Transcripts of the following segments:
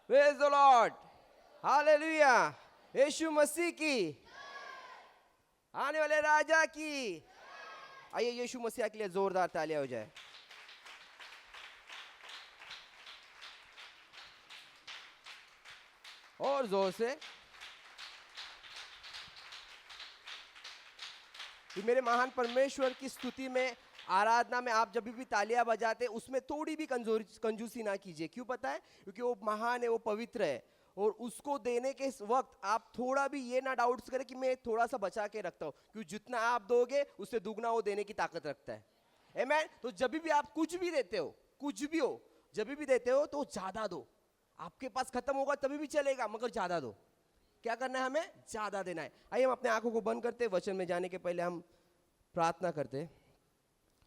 Praise the lord, hallelujah. Yeshu Masih की, आने वाले राजा की। आइए यीशु मसीह के लिए जोरदार तालियां हो जाए। और जोर से। कि मेरे महान परमेश्वर की स्तुति में, आराधना में आप जब भी तालियां बजाते उसमें थोड़ी भी कंजूसी ना कीजिए। क्यों पता है? क्योंकि वो महान है, वो पवित्र है। और उसको देने के वक्त आप थोड़ा भी ये ना डाउट्स करें कि मैं थोड़ा सा बचा के रखता हूं, क्योंकि जितना आप दोगे उससे दुगना वो देने की ताकत रखता है। आमीन। तो जब भी आप कुछ भी देते हो, कुछ भी हो, जब भी देते हो तो ज्यादा दो। आपके पास खत्म होगा तभी भी चलेगा, मगर ज्यादा दो। क्या करना है? हमें ज्यादा देना है। आइए हम अपने आंखों को बंद करते, वचन में जाने के पहले हम प्रार्थना करते।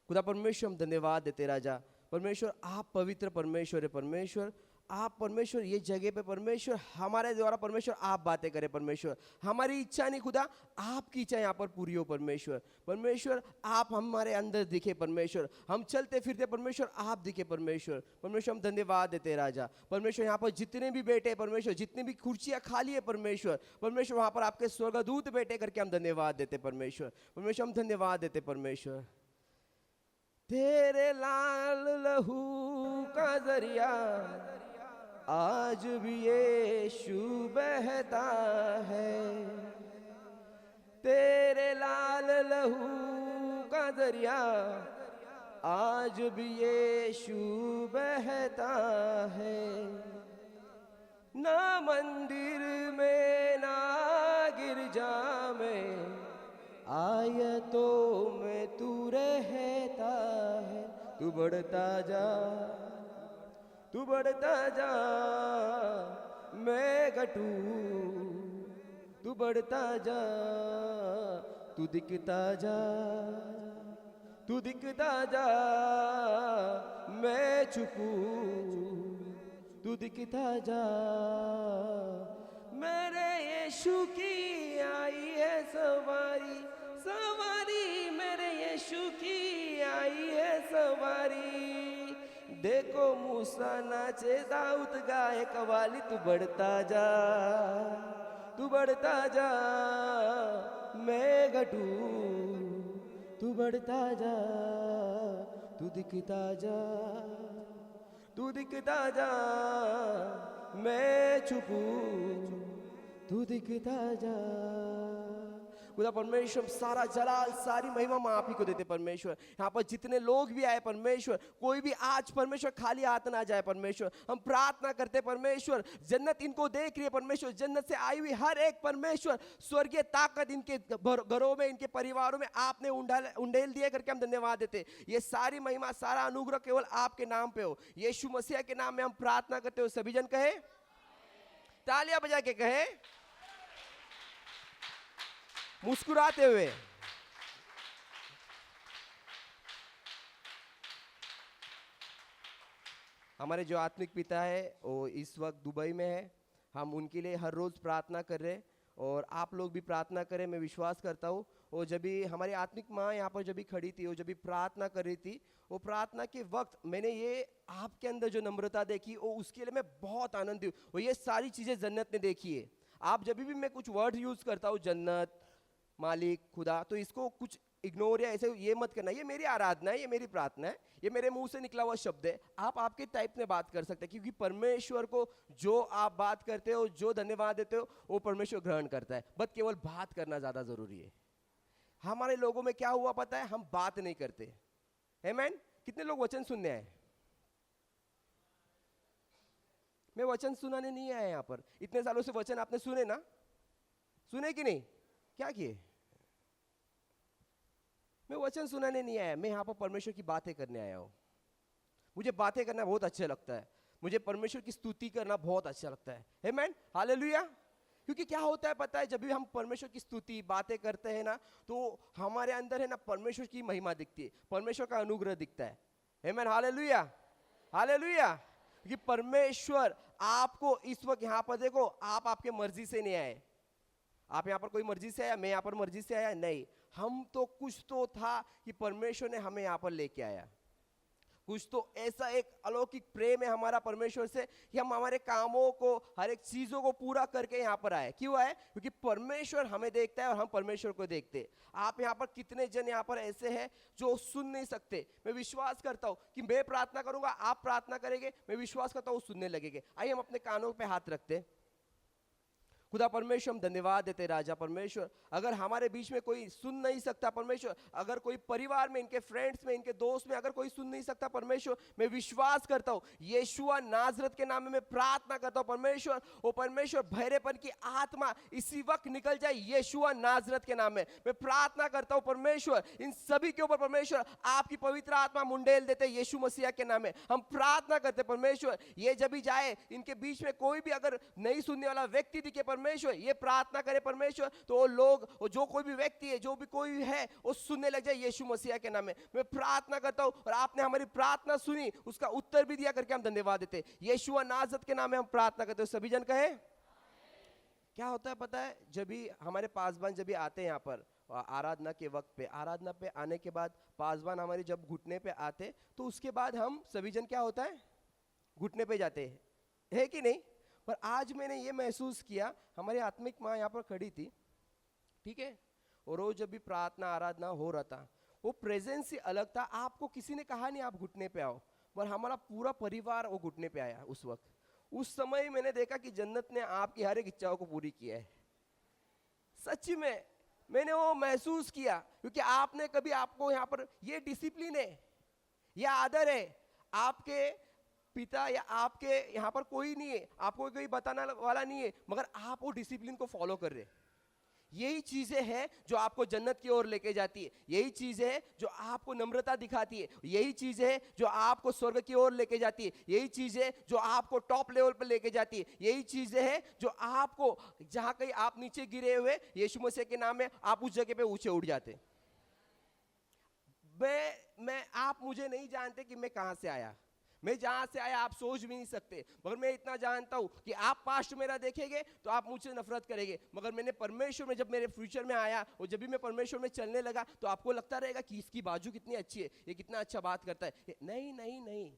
खुदा परमेश्वर, हम धन्यवाद देते राजा परमेश्वर, आप पवित्र परमेश्वर है। परमेश्वर आप परमेश्वर ये जगह पे परमेश्वर हमारे द्वारा परमेश्वर आप बातें करें। परमेश्वर हमारी इच्छा नहीं खुदा, आपकी इच्छा यहाँ पर पूरी हो। परमेश्वर परमेश्वर आप हमारे अंदर दिखे। परमेश्वर हम चलते फिरते परमेश्वर आप दिखे। परमेश्वर परमेश्वर हम धन्यवाद देते राजा परमेश्वर। यहाँ पर जितने भी बैठे परमेश्वर, जितनी भी कुर्सियाँ खाली है परमेश्वर, परमेश्वर वहाँ पर आपके स्वर्गदूत बैठे करके हम धन्यवाद देते परमेश्वर। परमेश्वर हम धन्यवाद देते परमेश्वर। तेरे लाल लहू का जरिया आज भी यीशु बहता है। तेरे लाल लहू का दरिया आज भी यीशु बहता है। ना मंदिर में ना गिरजा में आयतों में तू रहता है। तू बढ़ता जा, तू बढ़ता जा, मैं घटूं। तू बढ़ता जा, तू दिखता जा, तू दिखता जा, मैं छुपूं। तू दिखता जा, मेरे यीशु की आई है सवारी। सवारी मेरे यीशु की आई है सवारी। देखो मूसा नाचे, दाऊद गाए कवाली। तू बढ़ता जा, तू बढ़ता जा, मैं घटूं। तू बढ़ता जा, तू दिखता जा, तू दिखता जा, मैं छुपूं। तू दिखता जा। खुदा परमेश्वर सारा जलाल सारी महिमा हम आप ही को देते परमेश्वर। यहाँ पर जितने लोग भी आए परमेश्वर, कोई भी आज परमेश्वर खाली हाथ ना जाए परमेश्वर। हम प्रार्थना करते परमेश्वर, जन्नत इनको देख रही है परमेश्वर। जन्नत से आई हुई हर एक परमेश्वर स्वर्गीय ताकत इनके घरों में, इनके परिवारों में आपने उंडेल दिए करके हम धन्यवाद देते। ये सारी महिमा सारा अनुग्रह केवल आपके नाम पे हो। यीशु मसीह के नाम में हम प्रार्थना करते हो। सभी जन कहे, तालियां बजा के कहे, मुस्कुराते हुए। हमारे जो आत्मिक पिता है वो इस वक्त दुबई में है। हम उनके लिए हर रोज प्रार्थना कर रहे हैं और आप लोग भी प्रार्थना करें, मैं विश्वास करता हूँ। और जब भी हमारी आत्मिक माँ यहाँ पर जब भी खड़ी थी, वो जब भी प्रार्थना कर रही थी, वो प्रार्थना के वक्त मैंने ये आपके अंदर जो नम्रता देखी, वो उसके लिए मैं बहुत आनंद हूँ। और ये सारी चीज़ें जन्नत ने देखी है। आप जब भी मैं कुछ वर्ड यूज़ करता हूँ, जन्नत, मालिक, खुदा, तो इसको कुछ इग्नोर या ऐसे ये मत करना। ये मेरी आराधना है, ये मेरी प्रार्थना है, ये मेरे मुंह से निकला हुआ शब्द है। आप आपके टाइप में बात कर सकते हैं, क्योंकि परमेश्वर को जो आप बात करते हो, जो धन्यवाद देते हो, वो परमेश्वर ग्रहण करता है। बस केवल बात करना ज्यादा जरूरी है। हमारे लोगों में क्या हुआ पता है? हम बात नहीं करते। आमीन। कितने लोग वचन सुनने आए? मैं वचन सुनाने नहीं आया यहाँ पर। इतने सालों से वचन आपने सुने ना? सुने कि नहीं? क्या किए? मैं वचन सुनाने नहीं आया, मैं यहाँ पर परमेश्वर की बातें करने आया हूँ। मुझे बातें करना बहुत अच्छा लगता है। मुझे परमेश्वर की स्तुति करना बहुत अच्छा लगता है। आमीन, हालेलुया। क्योंकि क्या होता है पता है, जब भी हम परमेश्वर की स्तुति बातें करते हैं ना, तो हमारे अंदर है ना परमेश्वर की महिमा दिखती है, परमेश्वर का अनुग्रह दिखता है। आमीन, हालेलुया, हालेलुया। क्योंकि परमेश्वर आपको इस वक्त यहाँ पर देखो, आप आपके मर्जी से नहीं आए। आप यहाँ पर कोई मर्जी से आया, मैं यहाँ पर मर्जी से आया नहीं। हम तो कुछ तो था कि परमेश्वर ने हमें यहाँ पर लेके आया। कुछ तो ऐसा एक अलौकिक प्रेम है हमारा परमेश्वर से कि हम हमारे कामों को, हर एक चीजों को पूरा करके यहाँ पर आए। क्यों आए? क्योंकि परमेश्वर हमें देखता है और हम परमेश्वर को देखते हैं। आप यहाँ पर कितने जन यहाँ पर ऐसे हैं जो सुन नहीं सकते? मैं विश्वास करता हूँ कि मैं प्रार्थना करूंगा, आप प्रार्थना करेंगे, मैं विश्वास करता हूँ सुनने लगेंगे। आइए हम अपने कानों पे हाथ रखते हैं। खुदा परमेश्वर हम धन्यवाद देते राजा परमेश्वर, अगर हमारे बीच में कोई सुन नहीं सकता परमेश्वर, अगर कोई परिवार में, इनके फ्रेंड्स में, इनके दोस्त में अगर कोई सुन नहीं सकता परमेश्वर, मैं विश्वास करता हूँ यीशुआ नाजरत के नाम में मैं प्रार्थना करता हूँ परमेश्वर, ओ परमेश्वर बहरेपन की आत्मा इसी वक्त निकल जाए यीशुआ नाजरत के नाम में। मैं प्रार्थना करता हूँ परमेश्वर इन सभी के ऊपर परमेश्वर आपकी पवित्र आत्मा मुंडेल देते यीशु मसीह के नाम में। हम प्रार्थना करते परमेश्वर ये जब भी जाए इनके बीच में कोई भी अगर नहीं सुनने वाला व्यक्ति दिखे परमेश्वर, ये प्रार्थना करे परमेश्वर, तो वो लोग, वो जो कोई भी व्यक्ति है, जो भी कोई है, वो सुनने लग जाए यीशु मसीह के नाम में। मैं प्रार्थना करता हूं और आपने हमारी प्रार्थना सुनी, उसका उत्तर भी दिया करके हम धन्यवाद देते। यीशु नाजरत के नाम में हम प्रार्थना करते हैं। सभी जन कहे क्या होता है पता है? जब भी हमारे पासवान जब भी आते हैं यहाँ पर आराधना के वक्त पे, आराधना पे आने के बाद पासवान हमारे जब घुटने पे आते तो उसके बाद हम सभी जन क्या होता है? घुटने पे जाते हैं, है कि नहीं? पर आज मैंने ये महसूस किया, हमारी आत्मिक माँ यहाँ पर खड़ी थी, ठीक है, और वो जब भी प्रार्थना आराधना हो रहा था वो प्रेजेंस ही अलग था। आपको किसी ने कहा नहीं आप घुटने पे आओ, पर हमारा पूरा परिवार वो घुटने पे आया उस वक्त। उस समय मैंने देखा कि जन्नत ने आपकी हर एक इच्छाओं को पूरी किया है। सच्ची में मैंने वो महसूस किया, क्योंकि आपने कभी, आपको यहाँ पर ये डिसिप्लिन है, यह आदर है, आपके पिता या आपके यहाँ पर कोई नहीं है, आपको कोई बताने वाला नहीं है, मगर आप वो डिसिप्लिन को फॉलो कर रहे। यही चीजें हैं जो आपको जन्नत की ओर लेके जाती है, यही चीजें हैं जो आपको नम्रता दिखाती है, यही चीजें हैं जो आपको स्वर्ग की ओर लेके जाती है, यही चीजें जो आपको टॉप लेवल पर लेके जाती है, यही चीजें हैं जो आपको जहां कहीं आप नीचे गिरे हुए यीशु मसीह के नाम में आप उस जगह पे ऊंचे उठ जाते। मैं आप मुझे नहीं जानते कि मैं कहां से आया, मैं जहां से आया आप सोच भी नहीं सकते, मगर मैं इतना जानता हूं कि आप पास्ट मेरा देखेंगे तो आप मुझसे नफरत करेंगे, मगर मैंने परमेश्वर में, जब मेरे फ्यूचर में आया और जब भी मैं परमेश्वर में चलने लगा तो आपको लगता रहेगा कि इसकी बाजू कितनी अच्छी है, ये कितना अच्छा बात करता है। नहीं नहीं नहीं,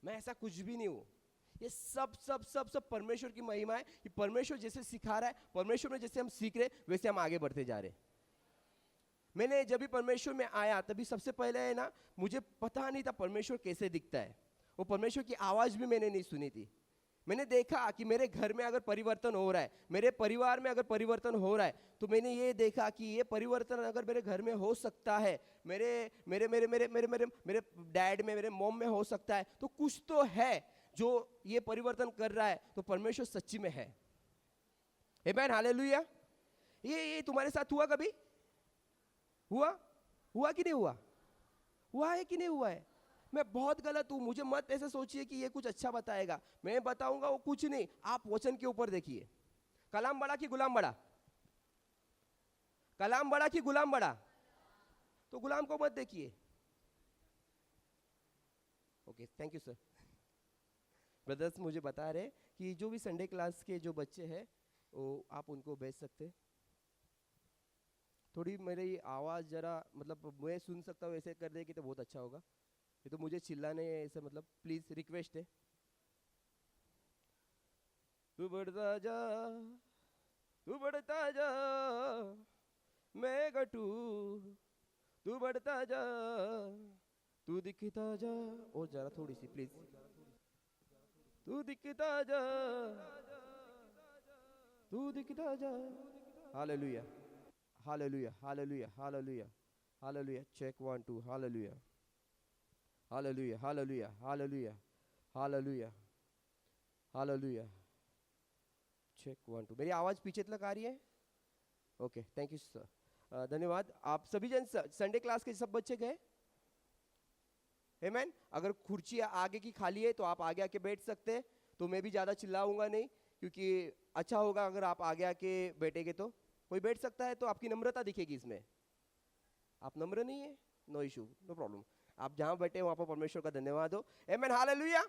मैं ऐसा कुछ भी नहीं हूं। ये सब सब सब सब परमेश्वर की महिमा है कि परमेश्वर जैसे सिखा रहा है, परमेश्वर में जैसे हम सीख रहे वैसे हम आगे बढ़ते जा रहे। मैंने जब भी परमेश्वर में आया तभी सबसे पहले है ना, मुझे पता नहीं था परमेश्वर कैसे दिखता है, वो परमेश्वर की आवाज भी मैंने नहीं सुनी थी। मैंने देखा कि मेरे घर में अगर परिवर्तन हो रहा है, मेरे परिवार में अगर परिवर्तन हो रहा है, तो मैंने ये देखा कि ये परिवर्तन अगर मेरे घर में हो सकता है, मेरे मेरे मेरे मेरे मेरे मेरे मेरे डैड में, मेरे मॉम में हो सकता है, तो कुछ तो है जो ये परिवर्तन कर रहा है, तो परमेश्वर सच्ची में है। आमेन, हालेलुया। ये तुम्हारे साथ हुआ कभी? हुआ कि नहीं हुआ? हुआ है कि नहीं हुआ है? मैं बहुत गलत हूं, मुझे मत ऐसे सोचिए कि ये कुछ अच्छा बताएगा, मैं बताऊंगा वो कुछ नहीं। आप वचन के ऊपर देखिए, कलाम बड़ा कि गुलाम बड़ा? कलाम बड़ा कि गुलाम बड़ा? तो गुलाम को मत देखिए। Okay, thank you sir. Brothers मुझे बता रहे कि जो भी संडे क्लास के जो बच्चे हैं वो आप उनको भेज सकते। थोड़ी मेरी आवाज़ जरा मतलब मैं सुन सकता हूँ ऐसे कर देगी तो बहुत अच्छा होगा। ये तो मुझे चिल्लाने ऐसे मतलब प्लीज रिक्वेस्ट है। तू बढ़ता जा, तू बढ़ता जा, मैं घटू, तू बढ़ता जा, तू दिखता जा। और जरा थोड़ी सी प्लीज, तू दिखता जा, तू दिखता जा। Hallelujah, hallelujah, hallelujah, hallelujah, hallelujah. Check 1 2, hallelujah, hallelujah, hallelujah, hallelujah, hallelujah, hallelujah. Check 1 2। मेरी आवाज पीछे तक आ रही है? ओके, थैंक यू सर, धन्यवाद। आप सभी जन संडे क्लास के सब बच्चे गए? आमेन। अगर कुर्सियां आगे की खाली है तो आप आगे आके बैठ सकते हैं, तो मैं भी ज्यादा चिल्लाऊंगा नहीं, क्योंकि अच्छा होगा अगर आप आगे आके बैठेंगे। तो कोई बैठ सकता है, तो आपकी नम्रता दिखेगी इसमें। आप नम्र नहीं है, नो इशू, नो प्रॉब्लम। आप जहां बैठे वहां पर परमेश्वर का धन्यवाद हो। आमेन, हालेलुया।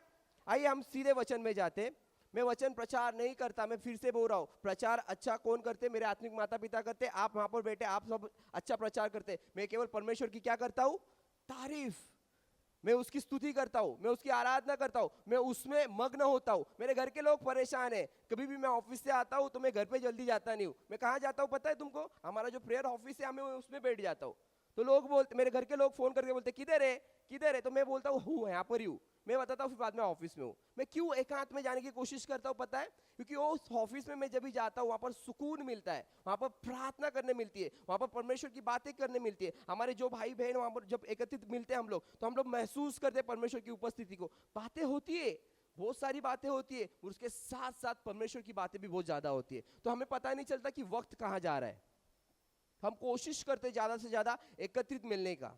आइए हम सीधे वचन में जाते। मैं वचन प्रचार नहीं करता, मैं फिर से बोल रहा हूँ, प्रचार अच्छा कौन करते? मेरे आत्मिक माता पिता करते। आप वहां पर बैठे, आप सब अच्छा प्रचार करते। मैं केवल परमेश्वर की क्या करता हूँ? तारीफ। मैं उसकी स्तुति करता हूँ, मैं उसकी आराधना करता हूँ, मैं उसमें मग्न होता हूँ। मेरे घर के लोग परेशान हैं, कभी भी मैं ऑफिस से आता हूँ तो मैं घर पे जल्दी जाता नहीं हूँ। मैं कहाँ जाता हूँ पता है तुमको? हमारा जो प्रेयर ऑफिस है, मैं उसमें बैठ जाता हूँ। तो लोग बोलते, मेरे घर के लोग फोन करके बोलते किधर है किधर है, तो मैं बोलता हूँ यहाँ पर ही हूँ। मैं बताता हूँ फिर बाद में ऑफिस में हूँ। मैं क्यों एकांत में जाने की कोशिश करता हूँ पता है? क्योंकि उस ऑफिस में मैं जब भी जाता हूँ वहाँ पर सुकून मिलता है, वहाँ पर प्रार्थना करने मिलती है, वहाँ पर परमेश्वर की बातें करने मिलती है। हमारे जो भाई बहन वहाँ पर जब एकत्रित मिलते हैं हम लोग, तो हम लोग महसूस करते हैं परमेश्वर की उपस्थिति को। बातें होती है, बहुत सारी बातें होती है, उसके साथ साथ परमेश्वर की बातें भी बहुत ज्यादा होती है। तो हमें पता नहीं चलता कि वक्त कहाँ जा रहा है। हम कोशिश करते ज्यादा से ज्यादा एकत्रित मिलने का।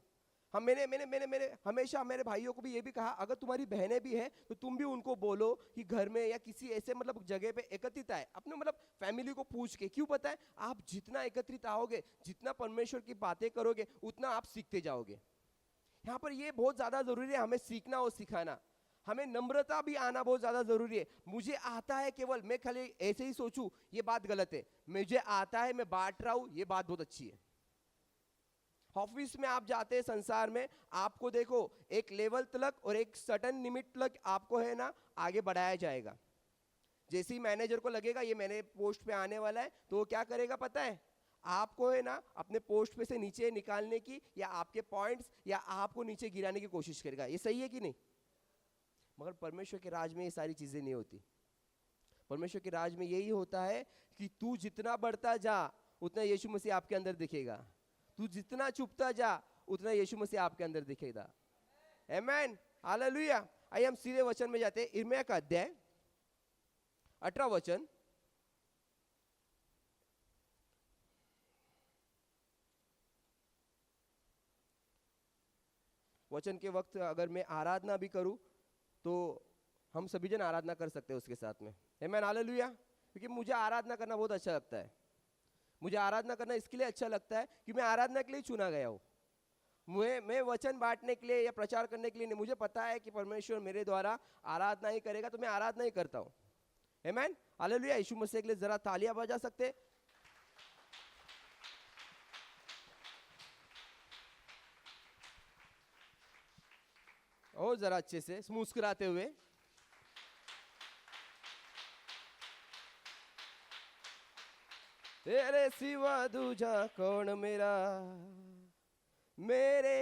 हम मैंने मैंने मैंने मैंने हमेशा मेरे भाइयों को भी ये भी कहा, अगर तुम्हारी बहनें भी हैं तो तुम भी उनको बोलो कि घर में या किसी ऐसे मतलब जगह पे एकत्रित आए, अपने मतलब फैमिली को पूछ के। क्यों पता है? आप जितना एकत्रित आओगे, जितना परमेश्वर की बातें करोगे, उतना आप सीखते जाओगे। यहाँ पर ये बहुत ज्यादा जरूरी है, हमें सीखना और सिखाना। हमें नम्रता भी आना बहुत ज्यादा जरूरी है। मुझे आता है केवल, मैं खाली ऐसे ही सोचूं, ये बात गलत है। मुझे आता है, मैं बांट रहा हूं, ये बात बहुत अच्छी है। ऑफिस में आप जाते हैं, संसार में आपको देखो एक लेवल तक और एक सर्टेन लिमिट तक आपको है ना आगे बढ़ाया जाएगा। जैसे ही मैनेजर को लगेगा ये मेरे पोस्ट पे आने वाला है, तो वो क्या करेगा पता है? आपको है ना अपने पोस्ट पे से नीचे निकालने की, या आपके पॉइंट्स या आपको नीचे गिराने की कोशिश करेगा। ये सही है कि नहीं? मगर परमेश्वर के राज में ये सारी चीजें नहीं होती। परमेश्वर के राज में यही होता है कि तू जितना बढ़ता जा उतना यीशु मसीह आपके अंदर दिखेगा, तू जितना चुपता जा उतना यीशु मसीह आपके अंदर दिखेगा। आमीन, हालेलुया। आइए हम सीधे वचन में जाते हैं। यिर्मयाह का अध्याय 18 वचन। वचन के वक्त अगर मैं आराधना भी करूं तो हम सभी जन आराधना कर सकते हैं उसके साथ में। आमीन, हालेलुया। क्योंकि मुझे आराधना करना बहुत अच्छा लगता है। मुझे आराधना करना इसके लिए अच्छा लगता है कि मैं आराधना के लिए चुना गया हूँ। मैं वचन बांटने के लिए या प्रचार करने के लिए नहीं। मुझे पता है कि परमेश्वर मेरे द्वारा आराधना ही करेगा, तो मैं आराधना ही करता हूँ। आमीन, हालेलुया। यीशु मसीह के लिए जरा तालियां बजा सकते? और जरा अच्छे से मुस्कुराते हुए। तेरे सिवा दूजा कौन मेरा, मेरे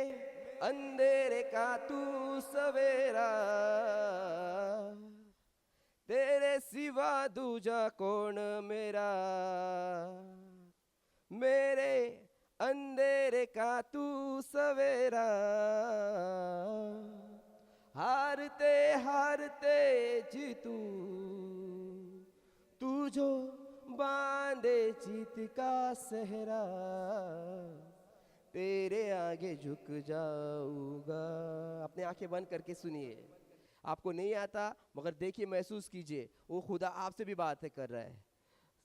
अंधेरे का तू सवेरा। तेरे सिवा दूजा कौन मेरा, मेरे अंधेरे का तू सवेरा। हारते हारते जीतू, तू जो बांधे जीत का सहरा। तेरे आगे झुक जाऊंगा। अपने आंखें बंद करके सुनिए। आपको नहीं आता मगर देखिए, महसूस कीजिए, वो खुदा आपसे भी बातें कर रहा है।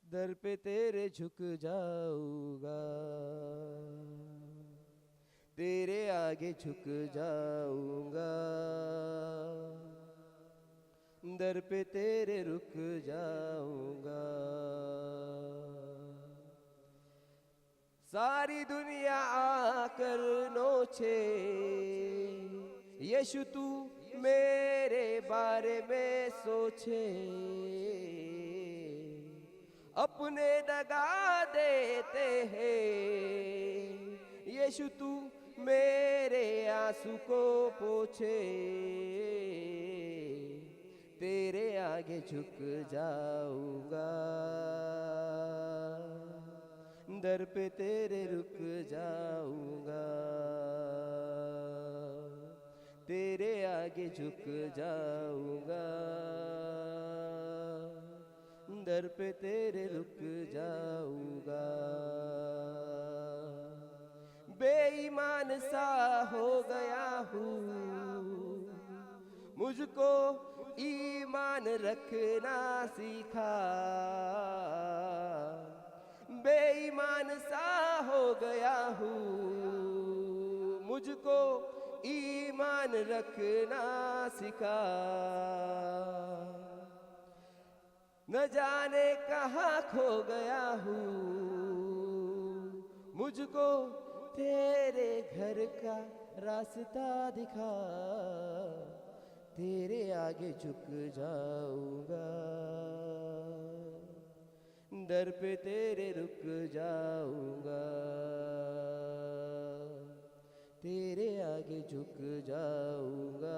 दर पे तेरे झुक जाऊंगा, तेरे आगे झुक जाऊंगा, दर पे तेरे रुक जाऊंगा। सारी दुनिया आकर नोचे, यीशु तू मेरे बारे में सोचे। अपने दगा देते हैं, यीशु तू मेरे आंसू को पोंछे। तेरे आगे झुक जाऊंगा, दर पे तेरे रुक जाऊंगा, तेरे आगे झुक जाऊंगा, दर पे तेरे रुक जाऊंगा। बेईमान सा हो गया हूँ, मुझको ईमान रखना सीखा। बेईमान सा हो गया हूँ, मुझको ईमान रखना सिखा। न जाने कहाँ खो गया हूँ, मुझको तेरे घर का रास्ता दिखा, तेरे आगे झुक जाऊंगा, दर पे तेरे रुक जाऊंगा, तेरे आगे झुक जाऊंगा,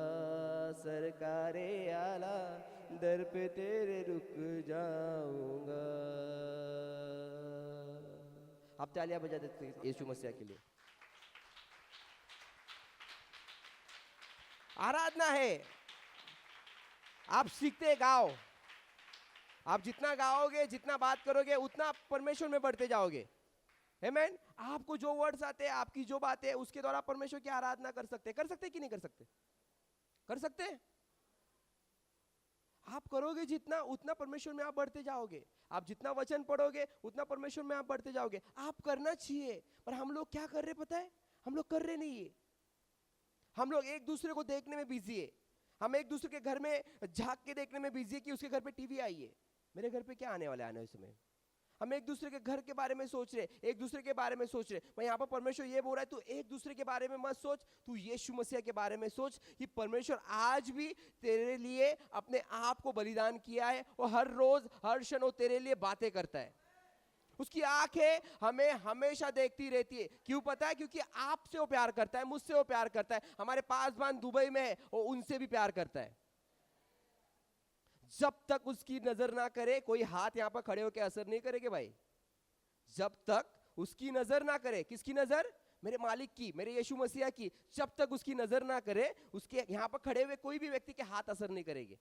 सरकारे आला, दर पे तेरे रुक जाऊंगा। आप तालियां बजा देते हैं यीशु मसीह के लिए। आराधना है, आप सीखते गाओ, आप जितना गाओगे जितना बात करोगे उतना परमेश्वर में बढ़ते जाओगे। आमीन। आपको जो वर्ड्स आते हैं, आपकी जो बात है, उसके द्वारा परमेश्वर की आराधना कर सकते कि नहीं कर सकते? कर सकते हैं। आप करोगे जितना उतना परमेश्वर में आप बढ़ते जाओगे। आप जितना वचन पढ़ोगे उतना परमेश्वर में आप बढ़ते जाओगे। आप करना चाहिए, पर हम लोग क्या कर रहे पता है? हम लोग कर रहे नहीं है। हम लोग एक दूसरे को देखने में बिजी है। हम एक दूसरे के घर में झांक के देखने में बिजी है कि उसके घर पे टीवी आई है, मेरे घर पे क्या आने वाला है आने समय। हम एक दूसरे के घर के बारे में सोच रहे, एक दूसरे के बारे में सोच रहे। मैं यहाँ पर परमेश्वर ये बोल रहा है, तू एक दूसरे के बारे में मत सोच, तू यीशु मसीह के बारे में सोच कि परमेश्वर आज भी तेरे लिए अपने आप को बलिदान किया है और हर रोज हर क्षण वो तेरे लिए बातें करता है। उसकी आंखें हमें हमेशा देखती रहती है। क्यों पता है? क्योंकि आपसे वो प्यार करता है, मुझसे वो प्यार करता है, हमारे पासवान दुबई में है वो उनसे भी प्यार करता है। जब तक उसकी नजर ना करे, कोई हाथ यहां पर खड़े होकर असर नहीं करेंगे भाई। जब तक उसकी नजर ना करे, किसकी नजर? मेरे मालिक की, मेरे यीशु मसीह की। जब तक उसकी नजर ना करे, उसके यहां पर खड़े हुए कोई भी व्यक्ति के हाथ असर नहीं करेंगे।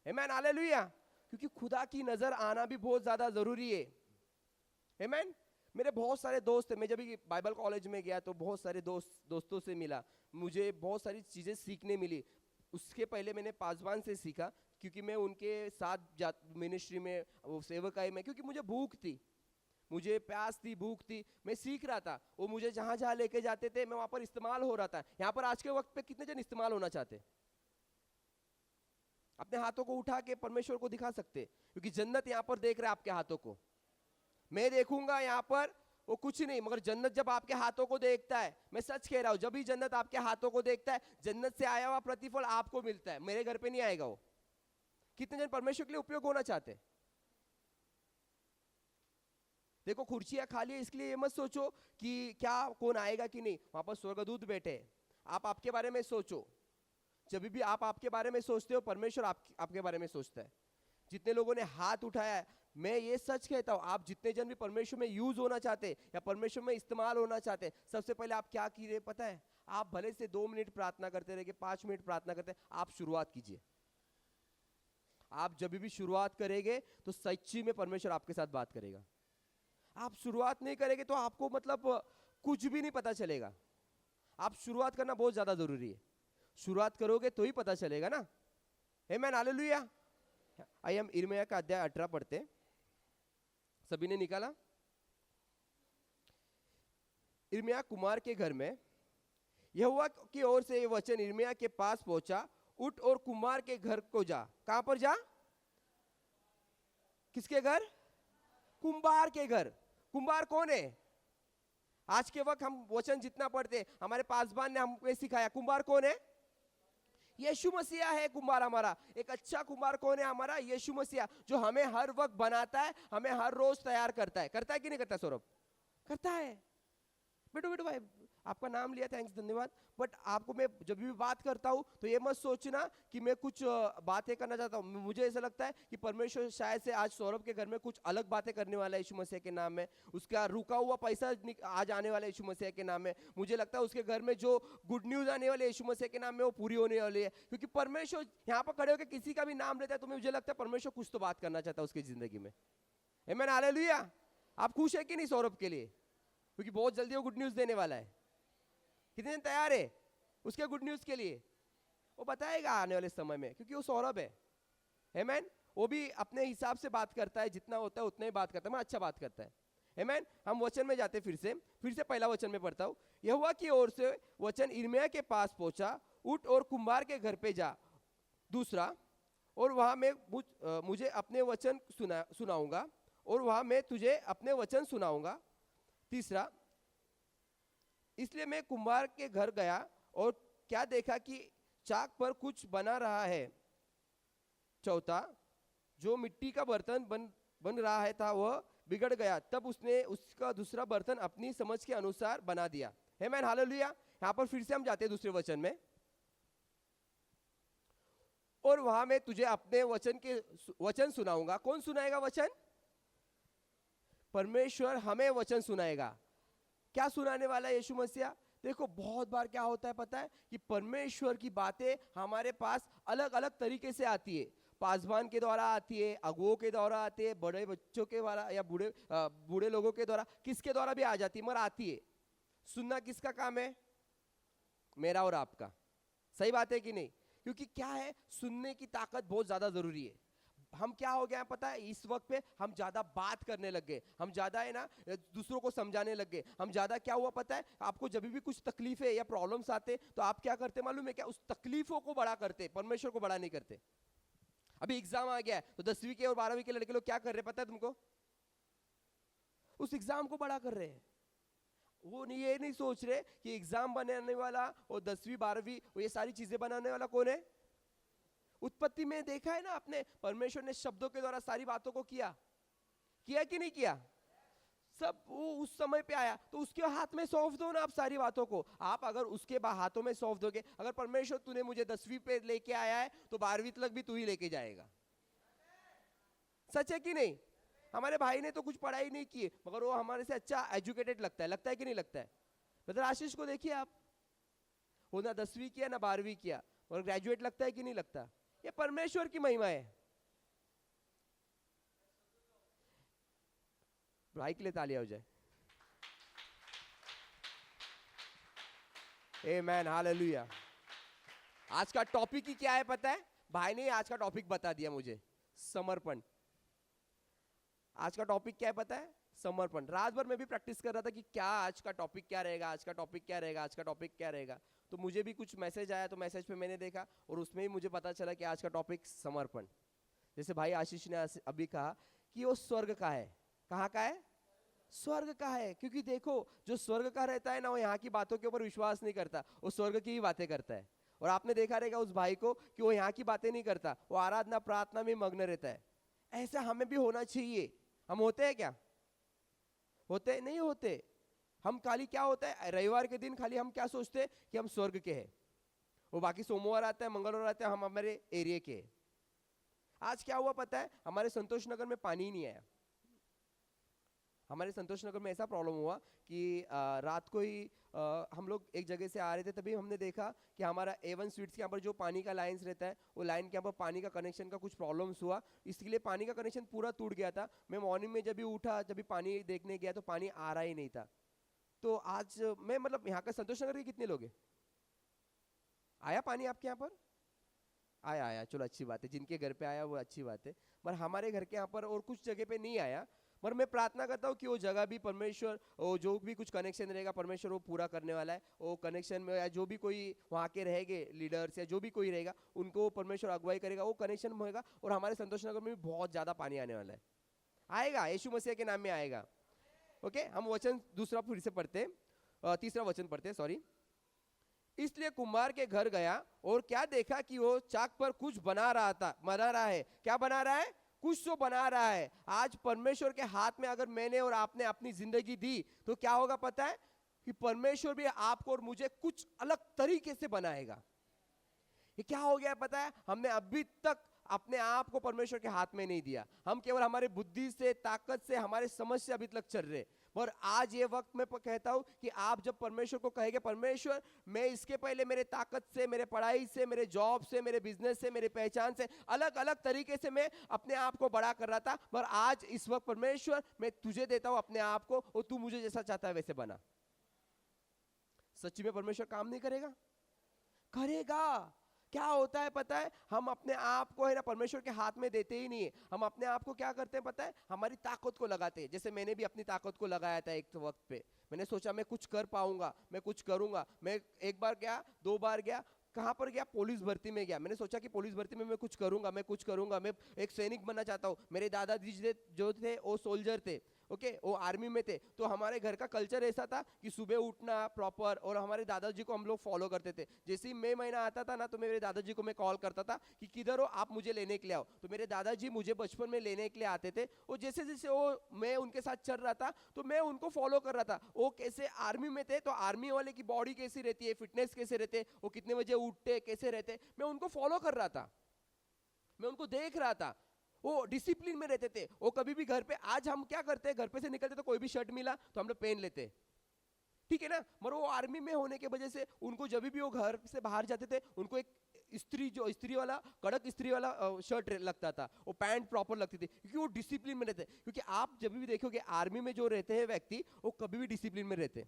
आमीन, हालेलुया। क्योंकि खुदा की नजर आना भी बहुत ज्यादा जरूरी है। आमीन। मेरे बहुत सारे दोस्त हैं, मैं जब भी बाइबल कॉलेज में गया तो बहुत सारे दोस्तों से मिला, मुझे बहुत सारी चीजें सीखने मिली। उसके पहले मैंने पासवान से सीखा, क्योंकि मैं उनके साथ मिनिस्ट्री में, वो सेवकाई में, क्योंकि मुझे भूख थी, मुझे प्यास थी, भूख थी, मैं सीख रहा था। वो मुझे जहां जहां लेके जाते थे मैं वहां पर इस्तेमाल हो रहा था। यहाँ पर आज के वक्त पे कितने जन इस्तेमाल होना चाहते? अपने हाथों को उठा के परमेश्वर को दिखा सकते, क्योंकि जन्नत यहाँ पर देख रहा है आपके हाथों को। मैं देखूंगा यहाँ पर वो कुछ नहीं, मगर जन्नत जब आपके हाथों को देखता है, मैं सच कह रहा हूं, जब भी जन्नत आपके हाथों को देखता है, जन्नत से आया हुआ प्रतिफल आपको मिलता है। मेरे घर पे नहीं आएगा वो। कितने जन परमेश्वर के लिए उपयोग होना चाहते हैं? देखो, कुर्सियां खाली है, इसलिए ये मत सोचो कि क्या कौन आएगा कि नहीं। वहां पर स्वर्गदूत बैठे हैं। आप आपके बारे में सोचो। जब भी आप आपके बारे में सोचते हो, परमेश्वर आपके बारे में सोचता है। जितने लोगों ने हाथ उठाया है, मैं ये सच कहता हूं, आप जितने जन भी परमेश्वर में यूज होना चाहते या परमेश्वर में इस्तेमाल होना चाहते, सबसे पहले आप क्या कीजिए पता है? आप भले से 2 मिनट प्रार्थना करते रहिए, 5 मिनट प्रार्थना करते, आप शुरुआत कीजिए। आप जब भी शुरुआत करेंगे तो सच्ची में परमेश्वर आपके साथ बात करेगा। आप शुरुआत नहीं करेंगे तो आपको मतलब कुछ भी नहीं पता चलेगा। आप शुरुआत करना बहुत ज्यादा जरूरी है। शुरुआत करोगे तो ही पता चलेगा ना। आमीन, हालेलुया। आइए हम यिर्मयाह का अध्याय 18 पढ़ते। सभी ने निकाला? यिर्मयाह कुमार के घर में यहोवा की ओर से ये वचन यिर्मयाह के पास पहुंचा, उठ और कुमार के घर को जा। कहां पर जा? किसके घर? कुंभार के घर। कुंभार कौन है? आज के वक्त हम वचन जितना पढ़ते, हमारे पासवान ने हमको सिखाया, कुंभार कौन है? यीशु मसीह है कुंभार हमारा। एक अच्छा कुंभार कौन है हमारा? यीशु मसीह, जो हमें हर वक्त बनाता है, हमें हर रोज तैयार करता है। करता है कि नहीं करता सौरभ? करता है। बेटो बेटो भाई, आपका नाम लिया, थैंक्स, धन्यवाद। बट आपको मैं जब भी बात करता हूं तो ये मत सोचना कि मैं कुछ बातें करना चाहता हूं। मुझे ऐसा लगता है कि परमेश्वर शायद से आज सौरभ के घर में कुछ अलग बातें करने वाला है यीशु मसीह के नाम में। उसका रुका हुआ पैसा आज आने वाला है यीशु मसीह के नाम में। मुझे लगता है उसके घर में जो गुड न्यूज आने वाली है यीशु मसीह के नाम में, वो पूरी होने वाली है। क्योंकि परमेश्वर यहाँ पर खड़े होकर किसी का भी नाम लेता है तो मुझे लगता है परमेश्वर कुछ तो बात करना चाहता है उसकी जिंदगी में। आमीन, हालेलुया। आप खुश है कि नहीं सौरभ के लिए? क्योंकि बहुत जल्दी वो गुड न्यूज देने वाला है। कितने दिन तैयार है उसके गुड न्यूज के लिए? वो बताएगा आने वाले समय में, क्योंकि वो सौरभ है। आमीन। वो भी अपने हिसाब से बात करता है, जितना होता है उतना ही बात करता है, मैं अच्छा बात करता है। आमीन। हम वचन में जाते, फिर से पहला वचन में पढ़ता हूं। यहोवा की ओर से वचन यिर्मयाह के पास पहुंचा, उठ और कुम्हार के घर पे जा। दूसरा, और वहां मैं मुझे अपने वचन सुनाऊंगा, और वहां मैं तुझे अपने वचन सुनाऊंगा। तीसरा, इसलिए मैं कुम्हार के घर गया और क्या देखा कि चाक पर कुछ बना रहा है। चौथा, जो मिट्टी का बर्तन बन रहा है था वह बिगड़ गया, तब उसने उसका दूसरा बर्तन अपनी समझ के अनुसार बना दिया। आमेन, हालेलुया। यहां पर फिर से हम जाते हैं दूसरे वचन में, और वहां मैं तुझे अपने वचन सुनाऊंगा। कौन सुनाएगा वचन? परमेश्वर हमें वचन सुनाएगा। क्या सुनाने वाला है यीशु मसीह? देखो, बहुत बार क्या होता है पता है कि परमेश्वर की बातें हमारे पास अलग अलग तरीके से आती है। पासवान के द्वारा आती है, अगुओं के द्वारा आती है, बड़े बच्चों के द्वारा या बूढ़े लोगों के द्वारा, किसके द्वारा भी आ जाती है, मगर आती है। सुनना किसका काम है? मेरा और आपका। सही बात है कि नहीं? क्योंकि क्या है, सुनने की ताकत बहुत ज्यादा जरूरी है। हम क्या हो गया पता है, इस वक्त पे हम ज्यादा बात करने लग गए, हम ज्यादा है ना दूसरों को समझाने लग गए, हम ज्यादा क्या हुआ पता है, आपको जब भी कुछ तकलीफें या प्रॉब्लम्स आते तो आप क्या करते मालूम है क्या? उस तकलीफों को बड़ा करते, परमेश्वर को बड़ा नहीं करते। अभी एग्जाम आ गया है तो 10वीं के और 12वीं के लड़के लोग क्या कर रहे हैं पता है तुमको? उस एग्जाम को बड़ा कर रहे हैं। वो नहीं, ये नहीं सोच रहे कि एग्जाम बनाने वाला और 10वीं 12वीं ये सारी चीजें बनाने वाला कौन है? उत्पत्ति में देखा है ना आपने, परमेश्वर ने शब्दों के द्वारा सारी बातों को किया कि नहीं किया? सब वो उस समय पे आया, तो उसके हाथ में सौंप दो ना आप सारी बातों को। आप अगर उसके हाथों में सौंप दोगे, अगर परमेश्वर तूने मुझे 10वीं पे लेके आया है तो 12वीं तक भी तू ही लेके जाएगा। सच है कि नहीं? हमारे भाई ने तो कुछ पढ़ाई नहीं की मगर वो हमारे से अच्छा एजुकेटेड लगता है कि नहीं लगता है? ब्रदर आशीष को देखिए आप, वो ना 10वीं किया ना 12वीं किया और ग्रेजुएट लगता है कि नहीं लगता? ये परमेश्वर की महिमा है। भाई के लिए तालियां हो जाए। आमेन, हालेलुया। आज का टॉपिक ही क्या है पता है? भाई ने आज का टॉपिक बता दिया मुझे, समर्पण। आज का टॉपिक क्या है पता है? समर्पण। रात भर मैं भी प्रैक्टिस कर रहा था कि क्या आज का टॉपिक क्या रहेगा, आज का टॉपिक क्या रहेगा, आज का टॉपिक क्या रहेगा। तो मुझे भी कुछ मैसेज आया, तो मैसेज पे मैंने देखा और उसमें ही मुझे पता चला कि आज का टॉपिक समर्पण। जैसे भाई आशीष ने अभी कहा कि वो स्वर्ग का है। कहाँ का है? स्वर्ग का है। क्योंकि देखो, जो स्वर्ग का रहता है ना, वो यहाँ की बातों के ऊपर विश्वास नहीं करता, वो स्वर्ग की ही बातें करता है। और आपने देखा रहेगा उस भाई को कि वो यहाँ की बातें नहीं करता, वो आराधना प्रार्थना में मग्न रहता है। ऐसा हमें भी होना चाहिए। हम होते हैं क्या? होते नहीं होते। हम खाली क्या होता है, रविवार के दिन खाली हम क्या सोचते हैं कि हम स्वर्ग के हैं, वो बाकी सोमवार आता है मंगलवार आता है हम हमारे एरिया के। आज क्या हुआ पता है? हमारे संतोष नगर में पानी ही नहीं आया। हमारे संतोष नगर में ऐसा प्रॉब्लम हुआ कि रात को ही हम लोग एक जगह से आ रहे थे, तभी हमने देखा कि हमारा A1 स्वीट्स के यहाँ पर जो पानी का लाइन्स रहता है, वो लाइन के यहाँ पर पानी का कनेक्शन का कुछ प्रॉब्लम्स हुआ, इसलिए पानी का कनेक्शन पूरा टूट गया था। मैं मॉर्निंग में जब भी उठा, जब भी पानी देखने गया तो पानी आ रहा ही नहीं था। तो आज मैं मतलब यहाँ का संतोष नगर के कितने लोग हैं? आया पानी आपके यहाँ पर? आया, चलो अच्छी बात है। जिनके घर पे आया वो अच्छी बात है, पर हमारे घर के यहाँ पर और कुछ जगह पे नहीं आया। पर मैं प्रार्थना करता हूँ कि वो जगह भी परमेश्वर, वो जो भी कुछ कनेक्शन रहेगा परमेश्वर वो पूरा करने वाला है। वो कनेक्शन में या जो भी कोई वहाँ के रहेंगे लीडर्स या जो भी कोई रहेगा, उनको परमेश्वर अगुवाई करेगा, वो कनेक्शन होगा और हमारे संतोष नगर में भी बहुत ज़्यादा पानी आने वाला है। आएगा, यीशु मसीह के नाम में आएगा। ओके, हम वचन दूसरा फिर से पढ़ते, तीसरा वचन पढ़ते, सॉरी। इसलिए कुम्हार के घर गया और क्या देखा कि वो चाक पर कुछ बना रहा है। क्या बना रहा है? कुछ तो बना रहा है। आज परमेश्वर के हाथ में अगर मैंने और आपने अपनी जिंदगी दी तो क्या होगा पता है? कि परमेश्वर भी आपको और मुझे कुछ अलग तरीके से बनाएगा। ये क्या हो गया पता है? हमने अभी तक अपने आप को परमेश्वर के हाथ में नहीं दिया। हम केवल हमारे बुद्धि से, ताकत से, हमारे समझ से अभी तक चल रहे। और आज ये वक्त मैं कहता हूं कि आप जब परमेश्वर को कहेंगे, परमेश्वर मैं इसके पहले मेरे ताकत से, मेरे पढ़ाई से, मेरे जॉब से, मेरे बिजनेस से, मेरे पहचान से अलग अलग तरीके से मैं अपने आप को बड़ा कर रहा था, पर आज इस वक्त परमेश्वर मैं तुझे देता हूं अपने आप को और तू मुझे जैसा चाहता है वैसे बना। सच्ची में परमेश्वर काम नहीं करेगा? करेगा। क्या होता है पता है? हम अपने आप को है ना परमेश्वर के हाथ में देते ही नहीं है। हम अपने आप को क्या करते हैं पता है? हमारी ताकत को लगाते हैं। जैसे मैंने भी अपनी ताकत को लगाया था एक वक्त पे। मैंने सोचा मैं कुछ कर पाऊंगा, मैं कुछ करूंगा। मैं एक बार गया, 2 बार गया। कहां पर गया? पुलिस भर्ती में गया। मैंने सोचा कि पुलिस भर्ती में मैं कुछ करूंगा, मैं एक सैनिक बनना चाहता हूँ। मेरे दादाजी जो थे वो सोल्जर थे, ओके वो आर्मी में थे, तो हमारे घर का कल्चर ऐसा था कि सुबह उठना प्रॉपर, और हमारे दादाजी को हम लोग फॉलो करते थे। जैसे ही मई महीना आता था ना, तो मेरे दादाजी को मैं कॉल करता था कि किधर हो आप, मुझे लेने के लिए आओ। तो मेरे दादाजी मुझे बचपन में लेने के लिए आते थे, और जैसे जैसे वो मैं उनके साथ चल रहा था तो मैं उनको फॉलो कर रहा था। वो कैसे आर्मी में थे, तो आर्मी वाले की बॉडी कैसी रहती है, फिटनेस कैसे रहते, वो कितने बजे उठते कैसे रहते, मैं उनको फॉलो कर रहा था, मैं उनको देख रहा था। वो डिसिप्लिन में रहते थे। वो कभी भी घर पे, आज हम क्या करते हैं, घर पे से निकलते तो कोई भी शर्ट मिला तो हम लोग पहन लेते, ठीक है ना, मगर वो आर्मी में होने के वजह से उनको जब भी वो घर से बाहर जाते थे, उनको एक इस्त्री वाला, कड़क इस्त्री वाला शर्ट लगता था, वो पैंट प्रॉपर लगती थी, क्योंकि वो डिसिप्लिन में रहते। क्योंकि आप जब भी देखोगे आर्मी में जो रहते हैं व्यक्ति, वो कभी भी डिसिप्लिन में रहते।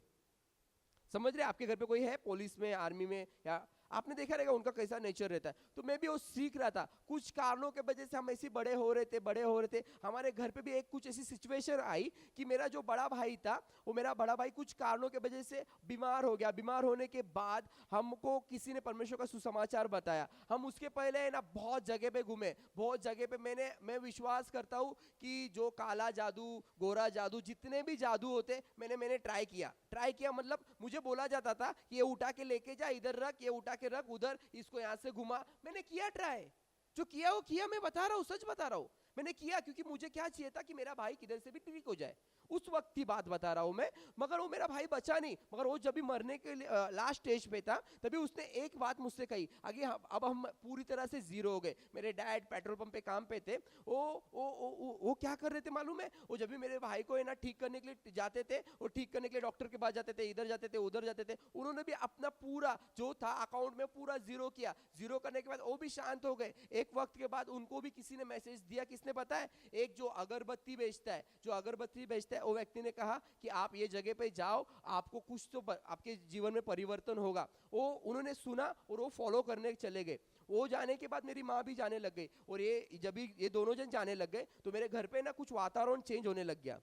समझ रहे, आपके घर पे कोई है पुलिस में, आर्मी में, या आपने देखा रहेगा उनका कैसा नेचर रहता है। तो मैं भी वो सीख रहा था, कुछ कारणों के वजह से हम ऐसे बड़े हो रहे थे। हमारे घर पे भी एक कुछ ऐसी सिचुएशन आई कि मेरा जो बड़ा भाई था, वो मेरा बड़ा भाई कुछ कारणों के वजह से बीमार हो गया। बीमार होने के बाद हमको किसी ने परमेश्वर का सुसमाचार बताया। हम उसके पहले है ना बहुत जगह पे घूमे, बहुत जगह पे मैं विश्वास करता हूँ कि जो काला जादू, गोरा जादू, जितने भी जादू होते, मैंने ट्राई किया। मतलब मुझे बोला जाता था ये उठा के लेके जा, इधर रख, ये उठा के रख उधर, इसको यहाँ से घुमा। मैंने किया ट्राई, जो किया वो किया, मैं बता रहा हूँ, सच बता रहा हूँ। मैंने किया क्योंकि मुझे क्या चाहिए था कि मेरा भाई किधर से भी ठीक हो जाए, उस वक्त की बात बता रहा हूं मैं। मगर वो मेरा भाई बचा नहीं। मगर वो जब भी मरने के लिए लास्ट स्टेज पे था, तभी उसने एक बात मुझसे कही। आगे अब हम पूरी तरह से जीरो हो गए। मेरे डैड पेट्रोल पंप पे काम पे थे, वो क्या कर रहे थे मालूम है, वो जब भी मेरे भाई को है ना ठीक करने के लिए जाते थे, वो ठीक करने के लिए डॉक्टर के पास जाते थे, इधर जाते थे उधर जाते थे, उन्होंने भी अपना पूरा जो था अकाउंट में पूरा जीरो किया। जीरो करने के बाद वो भी शांत हो गए। एक वक्त के बाद उनको भी किसी ने मैसेज दिया, किसने पता है, एक जो अगरबत्ती बेचता है, वो व्यक्ति ने कहा कि आप ये जगह पे जाओ, आपको कुछ तो आपके जीवन में परिवर्तन होगा। वो उन्होंने सुना और वो फॉलो करने चले गए। वो जाने के बाद मेरी माँ भी जाने लग गई, और ये दोनों जन जाने लग गए, तो मेरे घर पे ना कुछ वातावरण चेंज होने लग गया।